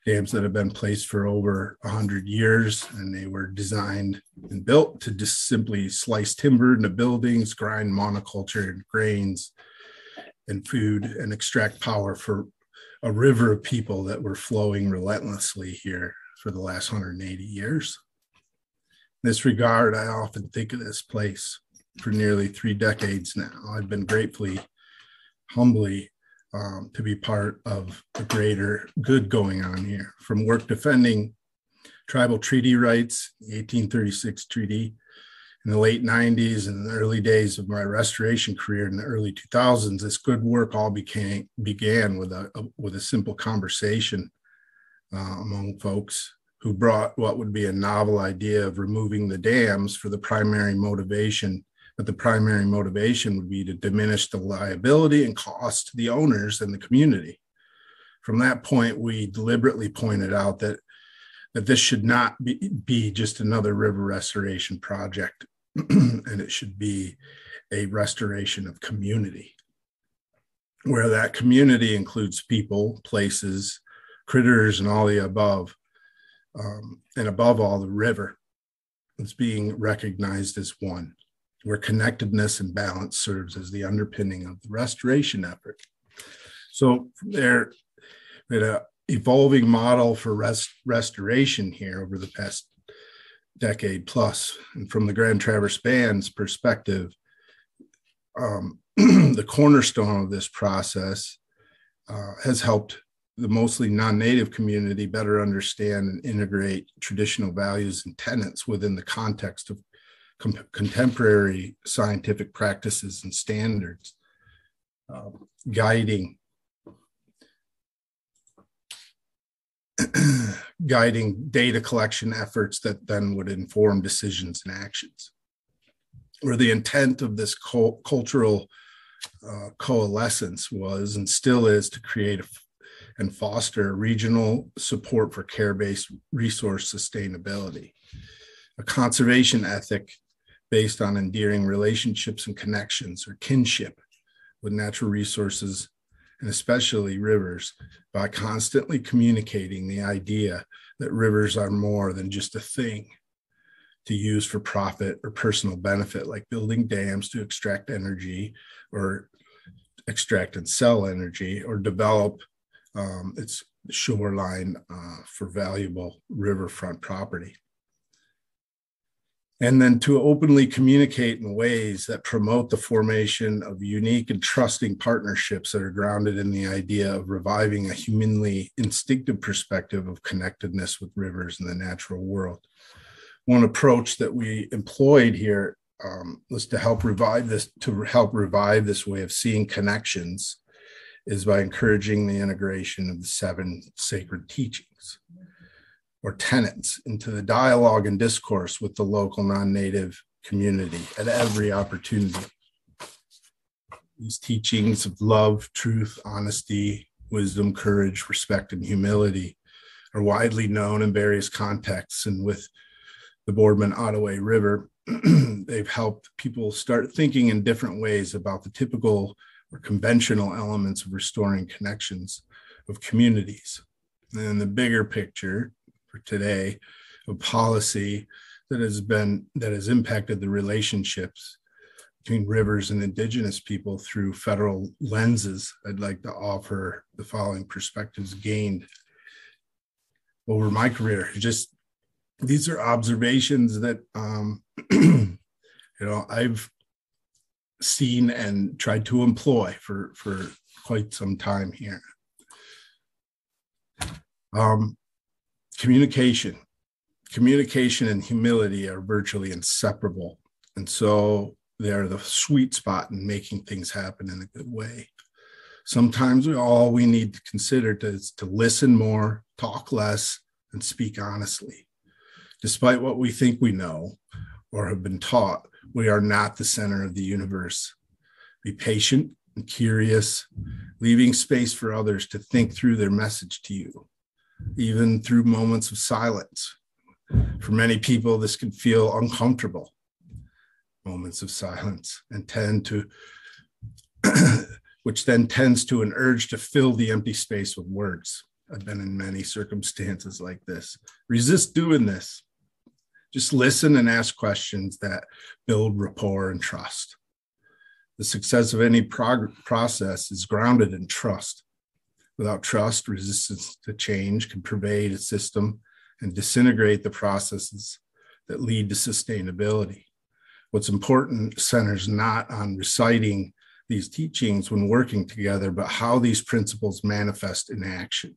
Dams that have been placed for over 100 years, and they were designed and built to just simply slice timber into buildings, grind monoculture and grains and food, and extract power for a river of people that were flowing relentlessly here for the last 180 years. In this regard, I often think of this place for nearly 3 decades now. I've been humbly to be part of the greater good going on here, from work defending tribal treaty rights, the 1836 treaty, in the late 90s and the early days of my restoration career in the early 2000s. This good work all began with a simple conversation among folks who brought what would be a novel idea of removing the dams for the primary motivation. But the primary motivation would be to diminish the liability and cost to the owners and the community. From that point, we deliberately pointed out that this should not be just another river restoration project, and it should be a restoration of community, where that community includes people, places, critters, and all the above, and above all, the river is being recognized as one, where connectedness and balance serves as the underpinning of the restoration effort. So there, we had an evolving model for restoration here over the past decade plus. And from the Grand Traverse Band's perspective, the cornerstone of this process has helped the mostly non-native community better understand and integrate traditional values and tenets within the context of contemporary scientific practices and standards, guiding data collection efforts that then would inform decisions and actions. Where the intent of this cultural coalescence was and still is to create and foster regional support for care-based resource sustainability, a conservation ethic based on endearing relationships and connections or kinship with natural resources and especially rivers, by constantly communicating the idea that rivers are more than just a thing to use for profit or personal benefit, like building dams to extract energy or extract and sell energy or develop its shoreline for valuable riverfront property. And then to openly communicate in ways that promote the formation of unique and trusting partnerships that are grounded in the idea of reviving a humanly instinctive perspective of connectedness with rivers and the natural world. One approach that we employed here was to help revive this way of seeing connections is by encouraging the integration of the 7 sacred teachings or tenets into the dialogue and discourse with the local non-native community at every opportunity. These teachings of love, truth, honesty, wisdom, courage, respect, and humility are widely known in various contexts, and with the Boardman-Ottaway River, they've helped people start thinking in different ways about the typical or conventional elements of restoring connections of communities. And the bigger picture for today of policy that has impacted the relationships between rivers and Indigenous people through federal lenses, I'd like to offer the following perspectives gained over my career. These are observations that I've seen and tried to employ for quite some time here. Communication and humility are virtually inseparable. And so they're the sweet spot in making things happen in a good way. Sometimes all we need to consider is to listen more, talk less, and speak honestly. Despite what we think we know or have been taught, we are not the center of the universe. Be patient and curious, leaving space for others to think through their message to you, even through moments of silence. For many people, this can feel uncomfortable, moments of silence, and which then tends to an urge to fill the empty space with words. I've been in many circumstances like this. Resist doing this. Just listen and ask questions that build rapport and trust. The success of any process is grounded in trust. Without trust, resistance to change can pervade a system and disintegrate the processes that lead to sustainability. What's important centers not on reciting these teachings when working together, but how these principles manifest in action.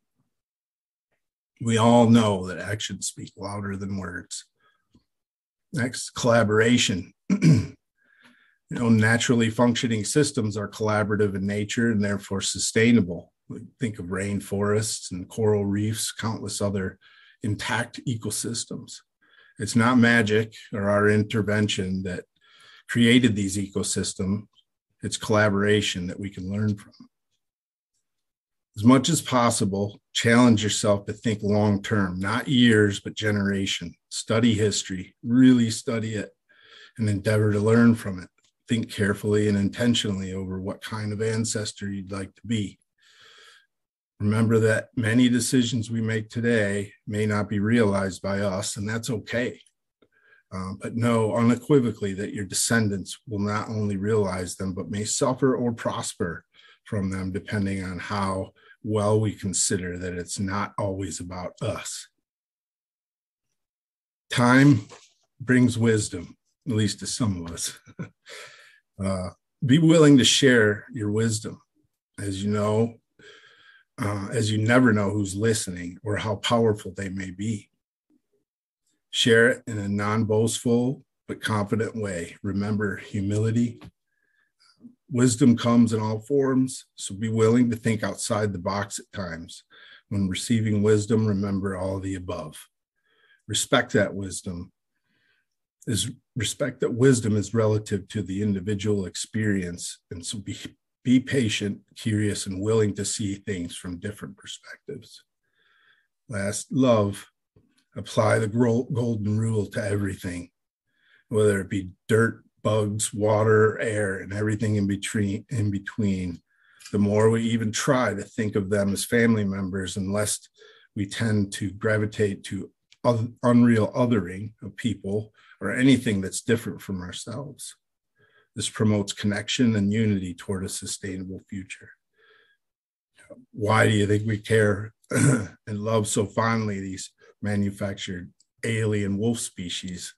We all know that actions speak louder than words. Next, collaboration. Naturally functioning systems are collaborative in nature and therefore sustainable. Think of rainforests and coral reefs, countless other intact ecosystems. It's not magic or our intervention that created these ecosystems. It's collaboration that we can learn from. As much as possible, challenge yourself to think long-term, not years, but generation. Study history, really study it, and endeavor to learn from it. Think carefully and intentionally over what kind of ancestor you'd like to be. Remember that many decisions we make today may not be realized by us, and that's okay. But know unequivocally that your descendants will not only realize them, but may suffer or prosper from them, depending on how well we consider that it's not always about us. Time brings wisdom, at least to some of us. Be willing to share your wisdom. As you know, as you never know who's listening or how powerful they may be. Share it in a non-boastful but confident way. Remember humility. Wisdom comes in all forms, so be willing to think outside the box at times. When receiving wisdom, remember all the above. Respect that wisdom. Respect that wisdom is relative to the individual experience, and so be patient, curious, and willing to see things from different perspectives. Last, love. Apply the golden rule to everything, whether it be dirt, bugs, water, air, and everything in between. The more we even try to think of them as family members, and less we tend to gravitate to unreal othering of people or anything that's different from ourselves. This promotes connection and unity toward a sustainable future. Why do you think we care and love so fondly these manufactured alien wolf species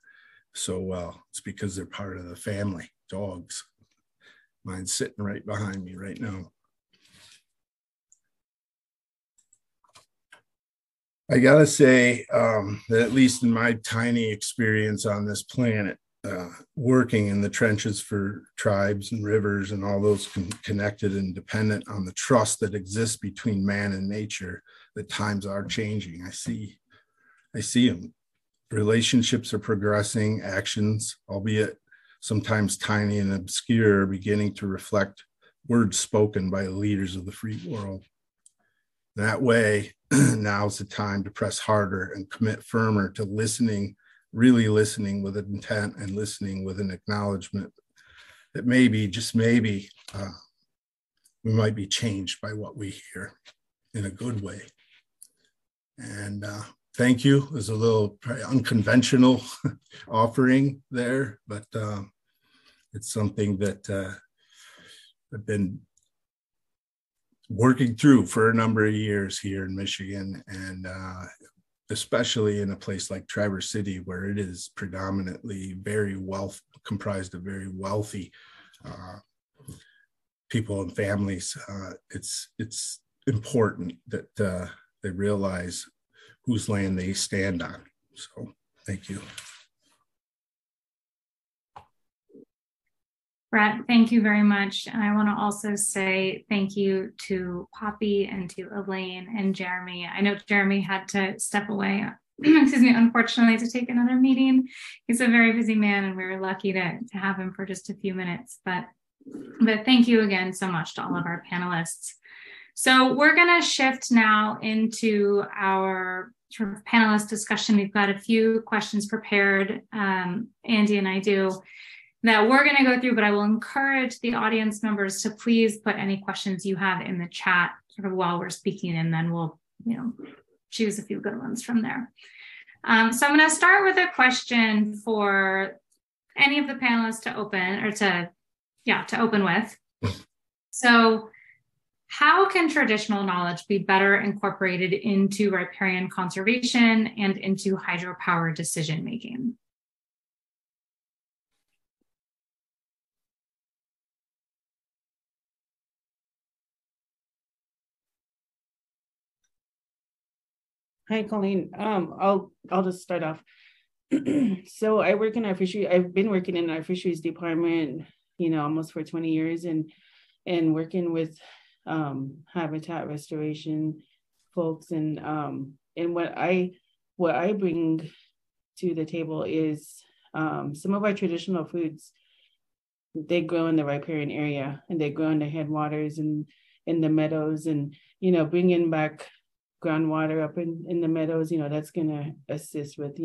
so well? It's because they're part of the family. Dogs. Mine's sitting right behind me right now. I gotta say that at least in my tiny experience on this planet, working in the trenches for tribes and rivers and all those connected and dependent on the trust that exists between man and nature, the times are changing. I see them. Relationships are progressing, actions, albeit sometimes tiny and obscure, are beginning to reflect words spoken by the leaders of the free world. That way, now's the time to press harder and commit firmer to listening, really listening with intent and listening with an acknowledgement that maybe, just maybe, we might be changed by what we hear in a good way. And thank you. There's a little unconventional offering there, but it's something that I've been working through for a number of years here in Michigan, and especially in a place like Traverse City, where it is predominantly comprised of very wealthy people and families. It's important that they realize whose land they stand on. So thank you. Brett, thank you very much. And I want to also say thank you to Poppy and to Elaine and Jeremy. I know Jeremy had to step away, unfortunately, to take another meeting. He's a very busy man, and we were lucky to have him for just a few minutes. But thank you again so much to all of our panelists. So we're going to shift now into our sort of panelist discussion. We've got a few questions prepared, Andy and I do, that we're going to go through, but I will encourage the audience members to please put any questions you have in the chat sort of while we're speaking, and then we'll, choose a few good ones from there. So I'm going to start with a question for any of the panelists to open with. So how can traditional knowledge be better incorporated into riparian conservation and into hydropower decision-making? Hi, Colleen. I'll just start off. So I work in our fishery. I've been working in our fisheries department, almost for 20 years, and working with habitat restoration folks, and what I bring to the table is some of our traditional foods. They grow in the riparian area, and they grow in the headwaters and in the meadows, and bringing back groundwater up in the meadows, that's going to assist with,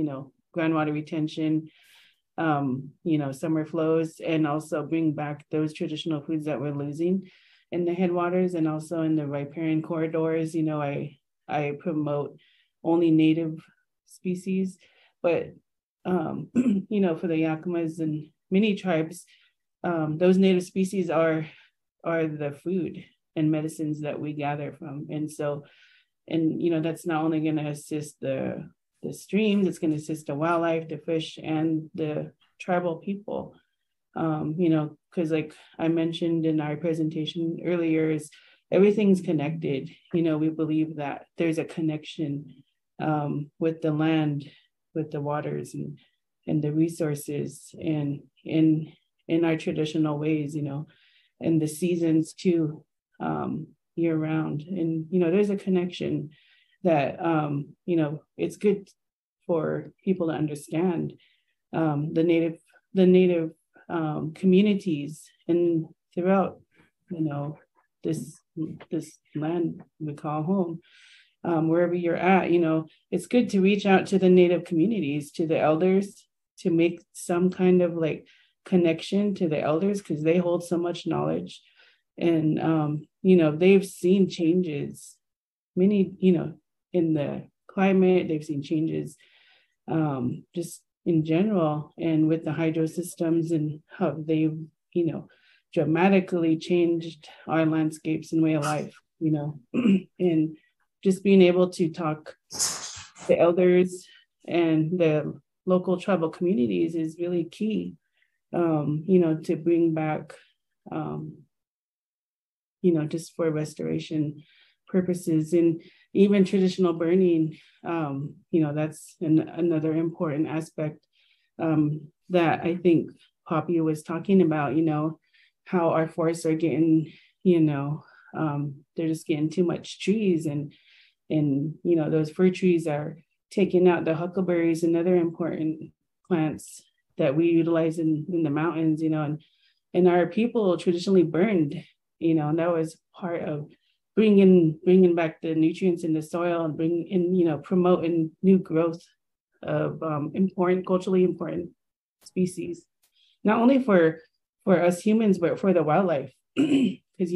groundwater retention, summer flows, and also bring back those traditional foods that we're losing in the headwaters, and also in the riparian corridors. I promote only native species, but, for the Yakamas and many tribes, those native species are the food and medicines that we gather from. And that's not only going to assist the streams, it's going to assist the wildlife, the fish, and the tribal people. Because like I mentioned in our presentation earlier, is everything's connected. We believe that there's a connection with the land, with the waters and the resources, and in our traditional ways, and the seasons too, year round. And, there's a connection that, it's good for people to understand the native communities and throughout, this land we call home. Wherever you're at, it's good to reach out to the native communities, to the elders, to make some kind of like connection to the elders, because they hold so much knowledge. And, they've seen changes, many, in the climate, they've seen changes just in general, and with the Hydrosystems and how they've, dramatically changed our landscapes and way of life, and just being able to talk to elders and the local tribal communities is really key, to bring back, just for restoration purposes. And even traditional burning, that's another important aspect that I think Poppy was talking about, how our forests are getting, they're just getting too much trees, and those fir trees are taking out the huckleberries and other important plants that we utilize in the mountains, and our people traditionally burned, and that was part of bringing back the nutrients in the soil and promoting new growth of culturally important species, not only for us humans, but for the wildlife. Because,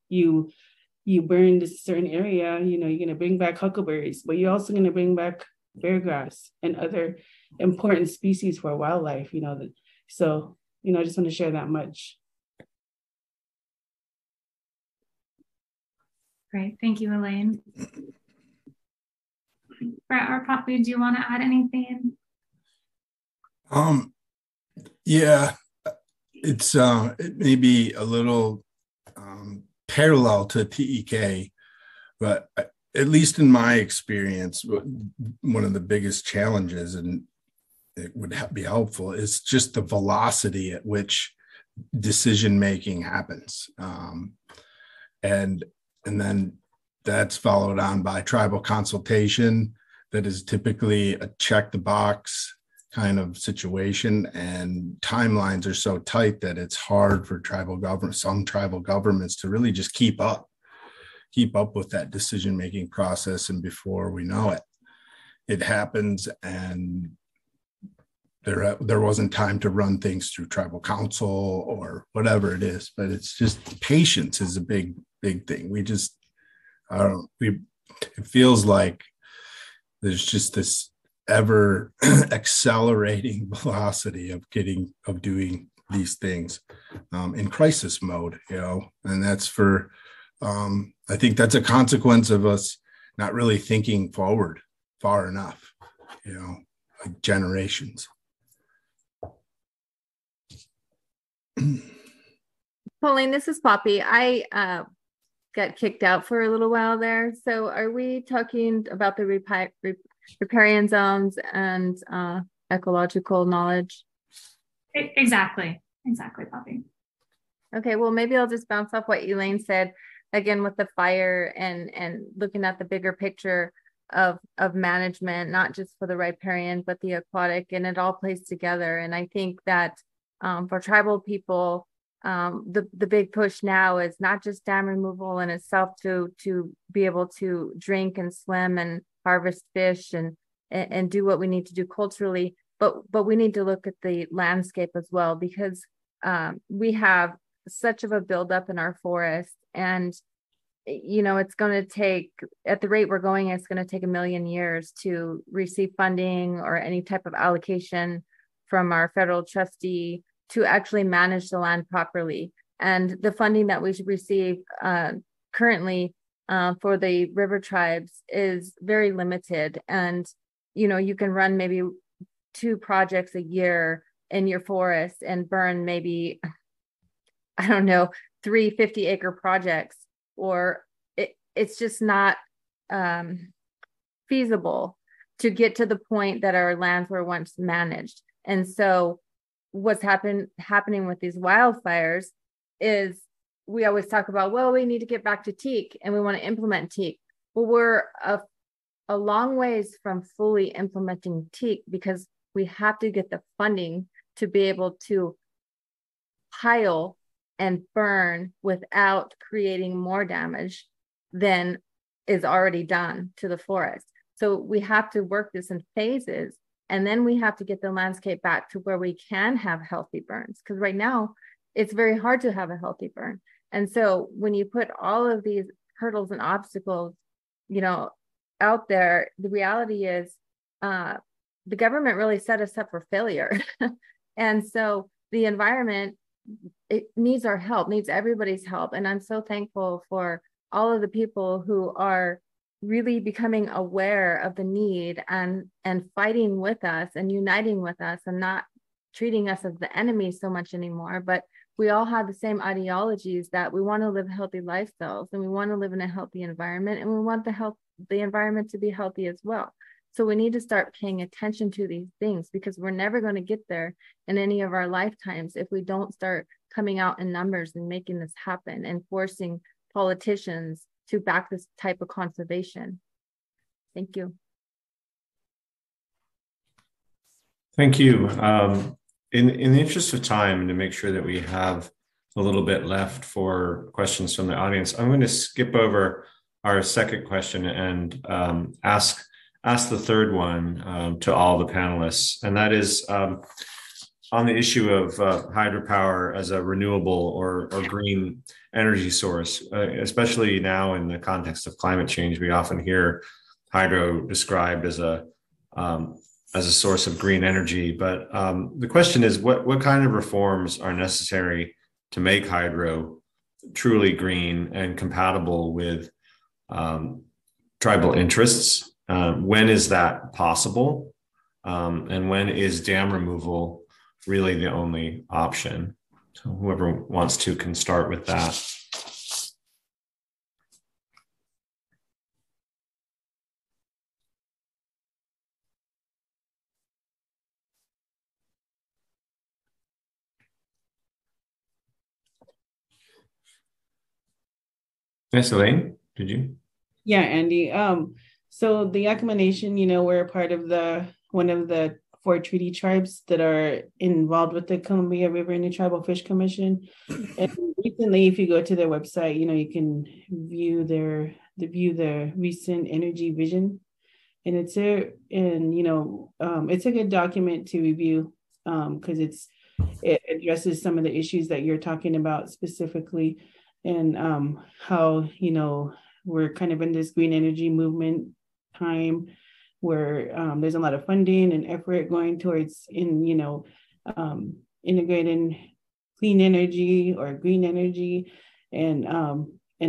you burn this certain area, you're going to bring back huckleberries, but you're also going to bring back bear grass and other important species for wildlife, so, I just want to share that much. Great. Thank you, Elaine. Brett or Poppy, do you want to add anything? Yeah, it may be a little parallel to TEK, but at least in my experience, one of the biggest challenges, and it would be helpful, is just the velocity at which decision making happens, and then that's followed on by tribal consultation. That is typically a check the box kind of situation, and timelines are so tight that it's hard for some tribal governments to really just keep up with that decision-making process. And before we know it, it happens, and there wasn't time to run things through tribal council or whatever it is. But it's just patience is a big thing. It feels like there's just this ever accelerating velocity of doing these things in crisis mode, and that's I think that's a consequence of us not really thinking forward far enough, like generations. Pauline, this is Poppy. I got kicked out for a little while there. So are we talking about the riparian zones and ecological knowledge? Exactly, Poppy. Okay, well, maybe I'll just bounce off what Elaine said again with the fire and looking at the bigger picture of management, not just for the riparian, but the aquatic, and it all plays together. And I think that for tribal people, the big push now is not just dam removal in itself to be able to drink and swim and harvest fish and do what we need to do culturally, but we need to look at the landscape as well, because we have such of a buildup in our forest, and it's going to take, at the rate we're going, it's going to take 1 million years to receive funding or any type of allocation from our federal trustee to actually manage the land properly. And the funding that we should receive currently for the river tribes is very limited. And, you can run maybe 2 projects a year in your forest and burn maybe, 3 50-acre projects. or it's just not feasible to get to the point that our lands were once managed. And so what's happening with these wildfires is we always talk about, well, we need to get back to teak and we want to implement teak. Well, we're a long ways from fully implementing teak because we have to get the funding to be able to pile and burn without creating more damage than is already done to the forest. So we have to work this in phases, and then we have to get the landscape back to where we can have healthy burns, because right now it's very hard to have a healthy burn. And so when you put all of these hurdles and obstacles, out there, the reality is the government really set us up for failure. And so the environment, it needs our help, needs everybody's help. And I'm so thankful for all of the people who are really becoming aware of the need and fighting with us and uniting with us and not treating us as the enemy so much anymore. But we all have the same ideologies that we want to live healthy lifestyles and we want to live in a healthy environment, and we want the environment to be healthy as well. So we need to start paying attention to these things, because we're never going to get there in any of our lifetimes if we don't start coming out in numbers and making this happen and forcing politicians to back this type of conservation. Thank you. Thank you. In the interest of time, and to make sure that we have a little bit left for questions from the audience, I'm going to skip over our second question and ask the third one to all the panelists, and that is on the issue of hydropower as a renewable or green energy source, especially now in the context of climate change. We often hear hydro described as a source of green energy, but the question is, what kind of reforms are necessary to make hydro truly green and compatible with tribal interests? When is that possible? And when is dam removal really the only option? So whoever wants to can start with that. Yes, Elaine, did you? Yeah, Andy. So the Yakama Nation, we're a part of one of the 4 treaty tribes that are involved with the Columbia River Tribal Fish Commission. And recently, if you go to their website, you can view the recent energy vision, and it's a good document to review because it addresses some of the issues that you're talking about specifically, and how we're kind of in this green energy movement time where there's a lot of funding and effort going towards integrating clean energy or green energy, and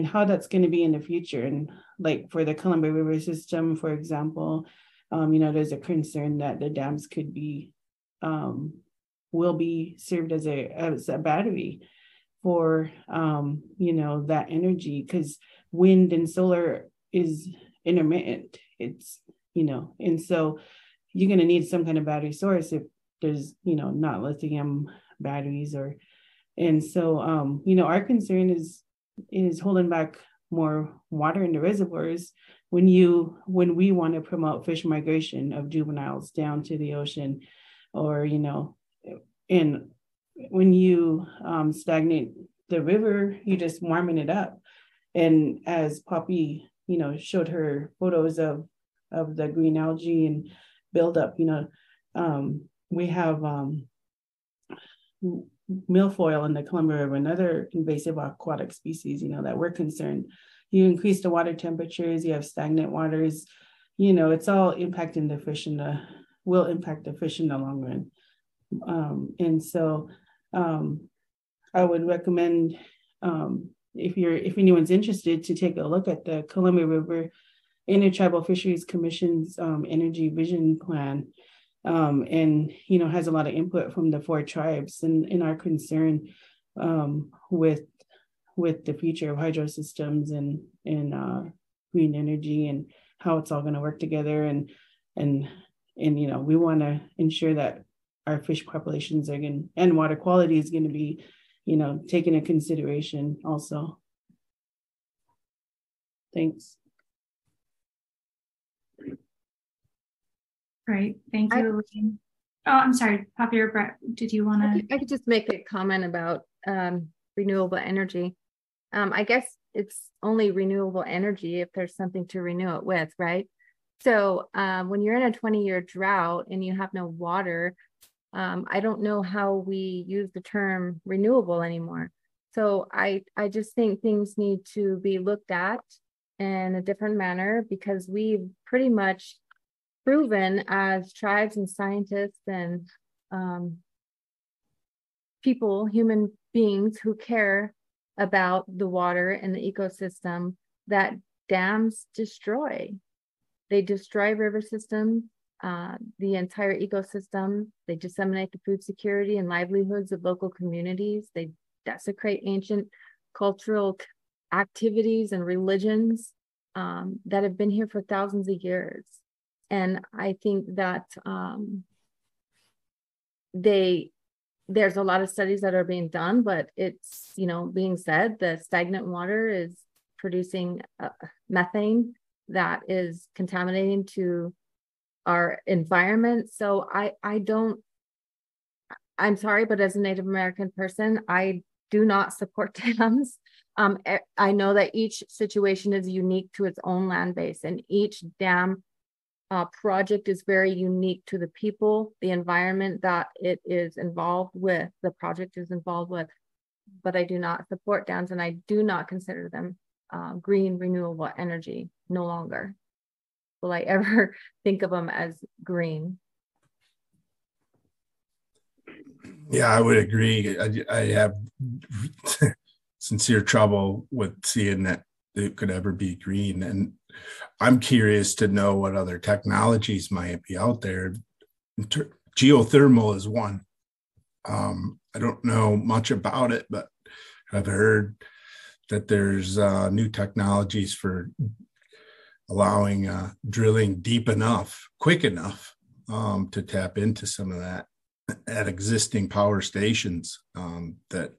how that's going to be in the future. And like for the Columbia River system, for example, there's a concern that the dams could be will be served as a battery for that energy, because wind and solar is intermittent. It's and so you're going to need some kind of battery source if there's not lithium batteries, and so our concern is holding back more water in the reservoirs when we want to promote fish migration of juveniles down to the ocean, or and when you stagnate the river, you're just warming it up. And as Poppy showed her photos of the green algae and buildup, we have milfoil in the Columbia River, another invasive aquatic species, that we're concerned. You increase the water temperatures, you have stagnant waters, it's all impacting the fish will impact the fish in the long run. And so I would recommend, if anyone's interested, to take a look at the Columbia River Intertribal Fisheries Commission's energy vision plan, and has a lot of input from the 4 tribes, and our concern with with the future of hydrosystems and green energy and how it's all going to work together. And we want to ensure that our fish populations are going and water quality is going to be, taken into consideration also. Thanks. Great, thank you, Elaine. Oh, I'm sorry, Poppy or Brett, did you want to? I could just make a comment about renewable energy. I guess it's only renewable energy if there's something to renew it with, right? So when you're in a 20-year drought and you have no water, I don't know how we use the term renewable anymore. So I just think things need to be looked at in a different manner, because we've pretty much proven as tribes and scientists and people, human beings who care about the water and the ecosystem, that dams destroy. They destroy river systems, the entire ecosystem. They disseminate the food security and livelihoods of local communities. They desecrate ancient cultural activities and religions that have been here for thousands of years. And I think that there's a lot of studies that are being done, but it's, being said, the stagnant water is producing methane that is contaminating to our environment. So I'm sorry, but as a Native American person, I do not support dams. I know that each situation is unique to its own land base, and each dam project is very unique to the people, the environment that it is involved with, the project is involved with. But I do not support dams, and I do not consider them green renewable energy. No longer will I ever think of them as green. Yeah, I would agree. I have sincere trouble with seeing that it could ever be green. And I'm curious to know what other technologies might be out there. Geothermal is one. I don't know much about it, but I've heard that there's new technologies for allowing drilling deep enough, quick enough to tap into some of that at existing power stations. That,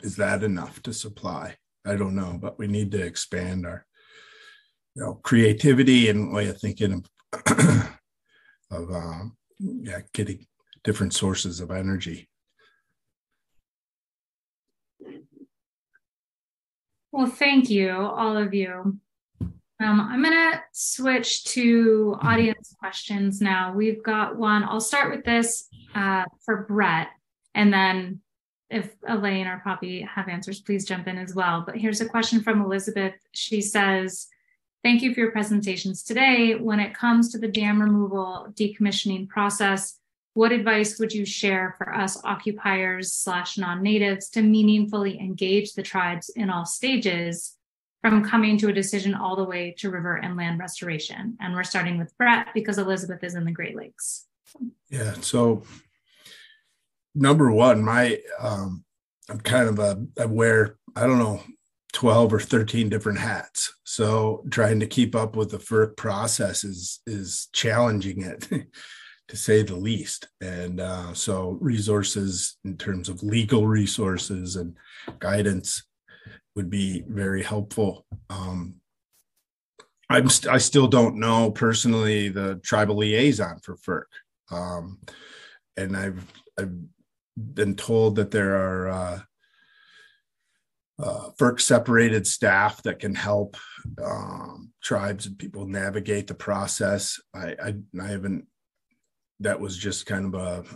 is that enough to supply? I don't know, but we need to expand our creativity and way of thinking of getting different sources of energy. Well, thank you, all of you. I'm going to switch to audience questions now. We've got one. I'll start with this for Brett, and then if Elaine or Poppy have answers, please jump in as well. But here's a question from Elizabeth. She says, thank you for your presentations today. When it comes to the dam removal decommissioning process, what advice would you share for us occupiers / non-natives to meaningfully engage the tribes in all stages, from coming to a decision all the way to river and land restoration? And we're starting with Brett because Elizabeth is in the Great Lakes. Yeah, so number one, I'm kind of I wear, 12 or 13 different hats. So trying to keep up with the FERC process is challenging it, to say the least. And so resources in terms of legal resources and guidance would be very helpful. I still don't know personally the tribal liaison for FERC. And I've been told that there are FERC separated staff that can help tribes and people navigate the process. I haven't, that was just kind of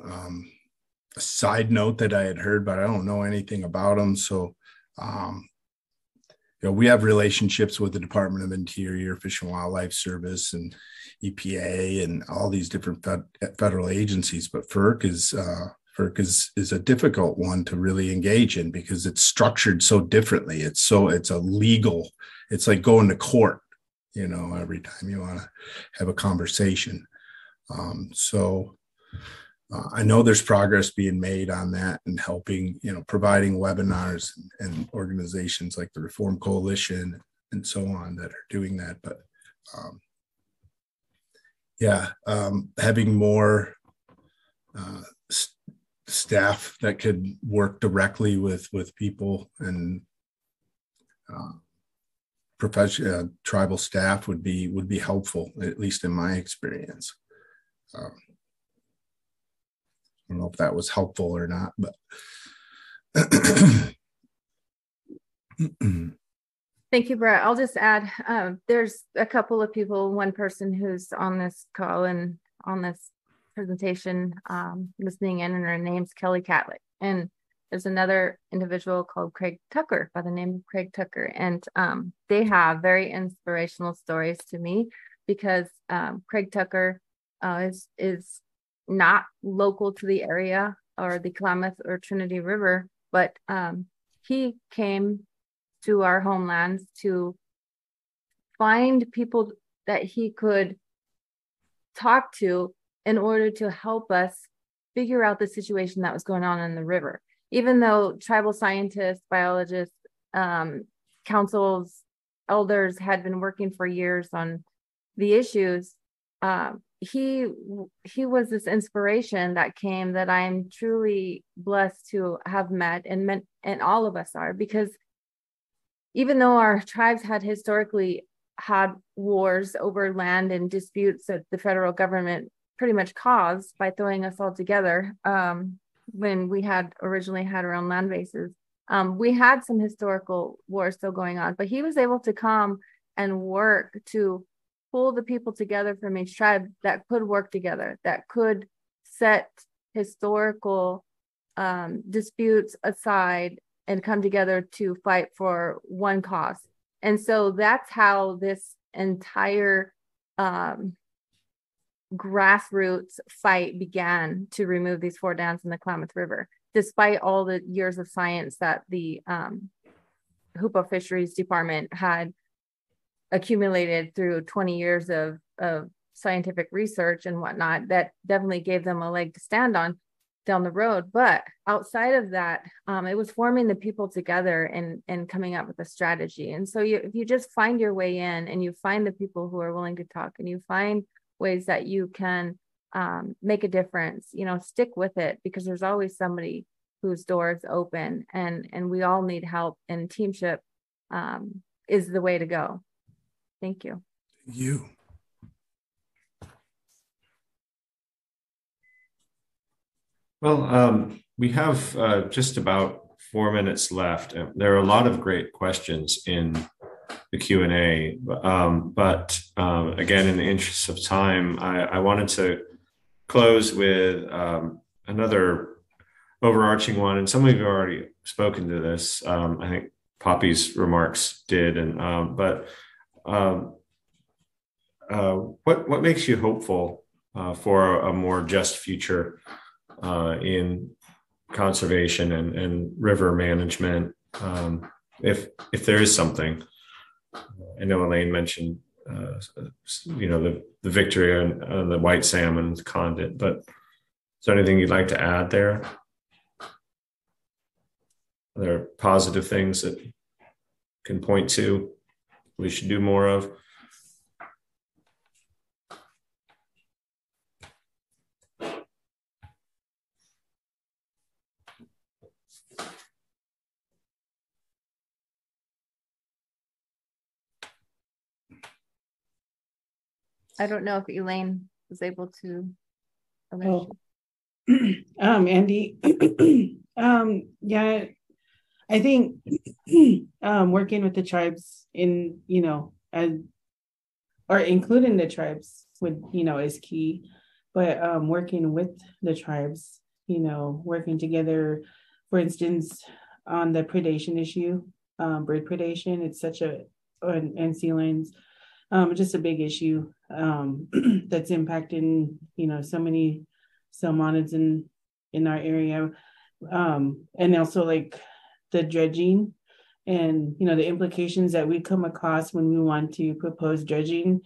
a side note that I had heard, but I don't know anything about them. So, we have relationships with the Department of Interior, Fish and Wildlife Service, and EPA, and all these different federal agencies. But FERC is a difficult one to really engage in because it's structured so differently. It's a legal. It's like going to court, every time you want to have a conversation. So I know there's progress being made on that and helping, providing webinars and organizations like the Reform Coalition and so on that are doing that. But having more staff that could work directly with people and tribal staff would be helpful, at least in my experience. I don't know if that was helpful or not, but thank you, Brett. I'll just add, there's a couple of people, one person who's on this call and on this presentation listening in, and her name's Kelly Catlick. And there's another individual called Craig Tucker, by the name of Craig Tucker. And they have very inspirational stories to me, because Craig Tucker is not local to the area or the Klamath or Trinity River, but he came to our homelands to find people that he could talk to in order to help us figure out the situation that was going on in the river. Even though tribal scientists, biologists, councils, elders had been working for years on the issues, he was this inspiration that came that I'm truly blessed to have met, and all of us are, because even though our tribes had historically had wars over land and disputes that the federal government pretty much caused by throwing us all together, when we had originally had our own land bases, we had some historical wars still going on, but he was able to come and work to pull the people together from each tribe that could work together, that could set historical disputes aside and come together to fight for one cause. And so that's how this entire grassroots fight began to remove these 4 dams in the Klamath River, despite all the years of science that the Hupa Fisheries Department had accumulated through 20 years of scientific research and whatnot. That definitely gave them a leg to stand on down the road. But outside of that, it was forming the people together and coming up with a strategy. And so if you just find your way in, and you find the people who are willing to talk, and you find ways that you can make a difference, stick with it, because there's always somebody whose door is open, and we all need help, and teamship is the way to go. Thank you. You. Well, we have just about 4 minutes left. There are a lot of great questions in the Q&A, but again, in the interest of time, I wanted to close with another overarching one, and some of you have already spoken to this. I think Poppy's remarks did, but what makes you hopeful for a more just future in conservation and river management, if there is something? I know Elaine mentioned, the victory on the white salmon condit, but is there anything you'd like to add there? Are there positive things that can point to we should do more of? I don't know if Elaine was able to. Andy, yeah, I think working with the tribes or including the tribes is key, but working with the tribes, working together, for instance, on the predation issue, bird predation, it's such and sea lions, just a big issue that's impacting, so many salmonids in our area, and also like the dredging and the implications that we come across when we want to propose dredging.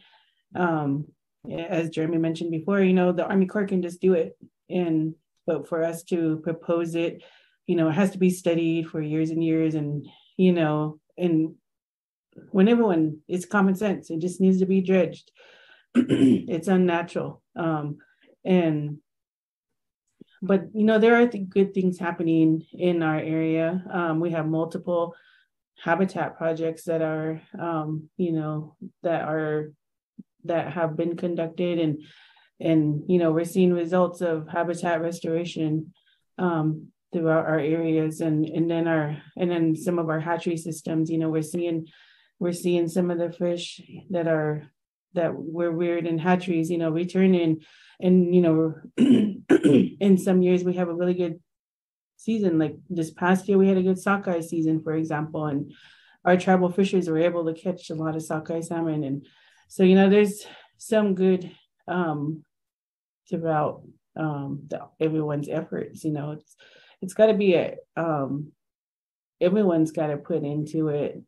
As Jeremy mentioned before, the Army Corps can just do it, But for us to propose it, you know, it has to be studied for years and years, and, you know, and when everyone, it's common sense, it just needs to be dredged. It's unnatural. But, you know, there are good things happening in our area. We have multiple habitat projects that are, you know, that have been conducted, and, you know, we're seeing results of habitat restoration throughout our areas, and then some of our hatchery systems. You know, we're seeing some of the fish that were reared in hatcheries, you know, returning, and, you know, in some years we have a really good season. Like this past year, we had a good sockeye season, for example, and our tribal fishers were able to catch a lot of sockeye salmon. And so, you know, there's some good throughout everyone's efforts. You know, it's got to be everyone's got to put into it,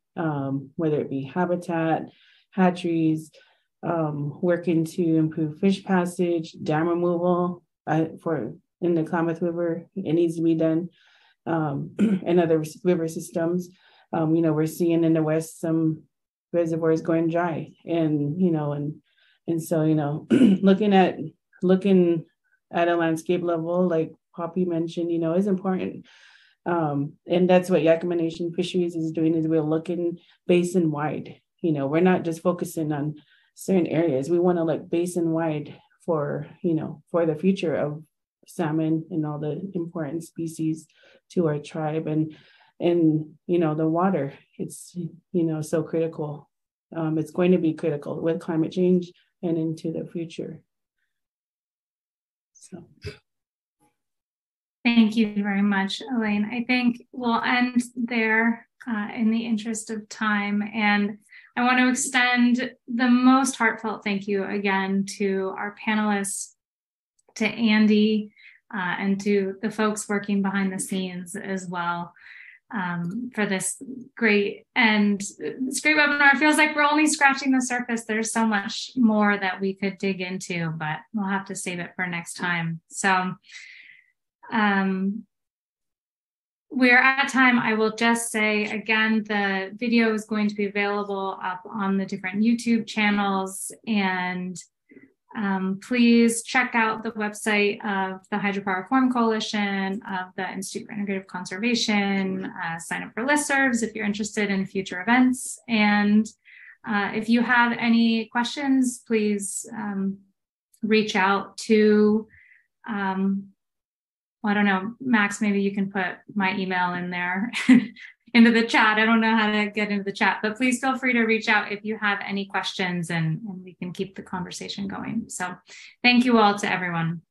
whether it be habitat, hatcheries, working to improve fish passage, dam removal in the Klamath River. It needs to be done, and other river systems. You know, we're seeing in the West some reservoirs going dry, and, you know, and so, you know, looking at a landscape level, like Poppy mentioned, you know, is important. And that's what Yakama Nation Fisheries is doing, is we're looking basin wide. You know, we're not just focusing on certain areas. We want to look basin wide for, you know, for the future of salmon and all the important species to our tribe. And you know, the water, it's, you know, so critical. It's going to be critical with climate change and into the future. So. Thank you very much, Elaine. I think we'll end there in the interest of time. And I want to extend the most heartfelt thank you again to our panelists, to Andy, and to the folks working behind the scenes as well, for this great webinar. It feels like we're only scratching the surface. There's so much more that we could dig into, but we'll have to save it for next time. So we're at time. I will just say again, the video is going to be available up on the different YouTube channels, and please check out the website of the Hydropower Forum Coalition, of the Institute for Integrative Conservation. Sign up for listservs if you're interested in future events. And if you have any questions, please reach out to, I don't know, Max, maybe you can put my email in there into the chat. I don't know how to get into the chat, but please feel free to reach out if you have any questions, and we can keep the conversation going. So thank you all to everyone.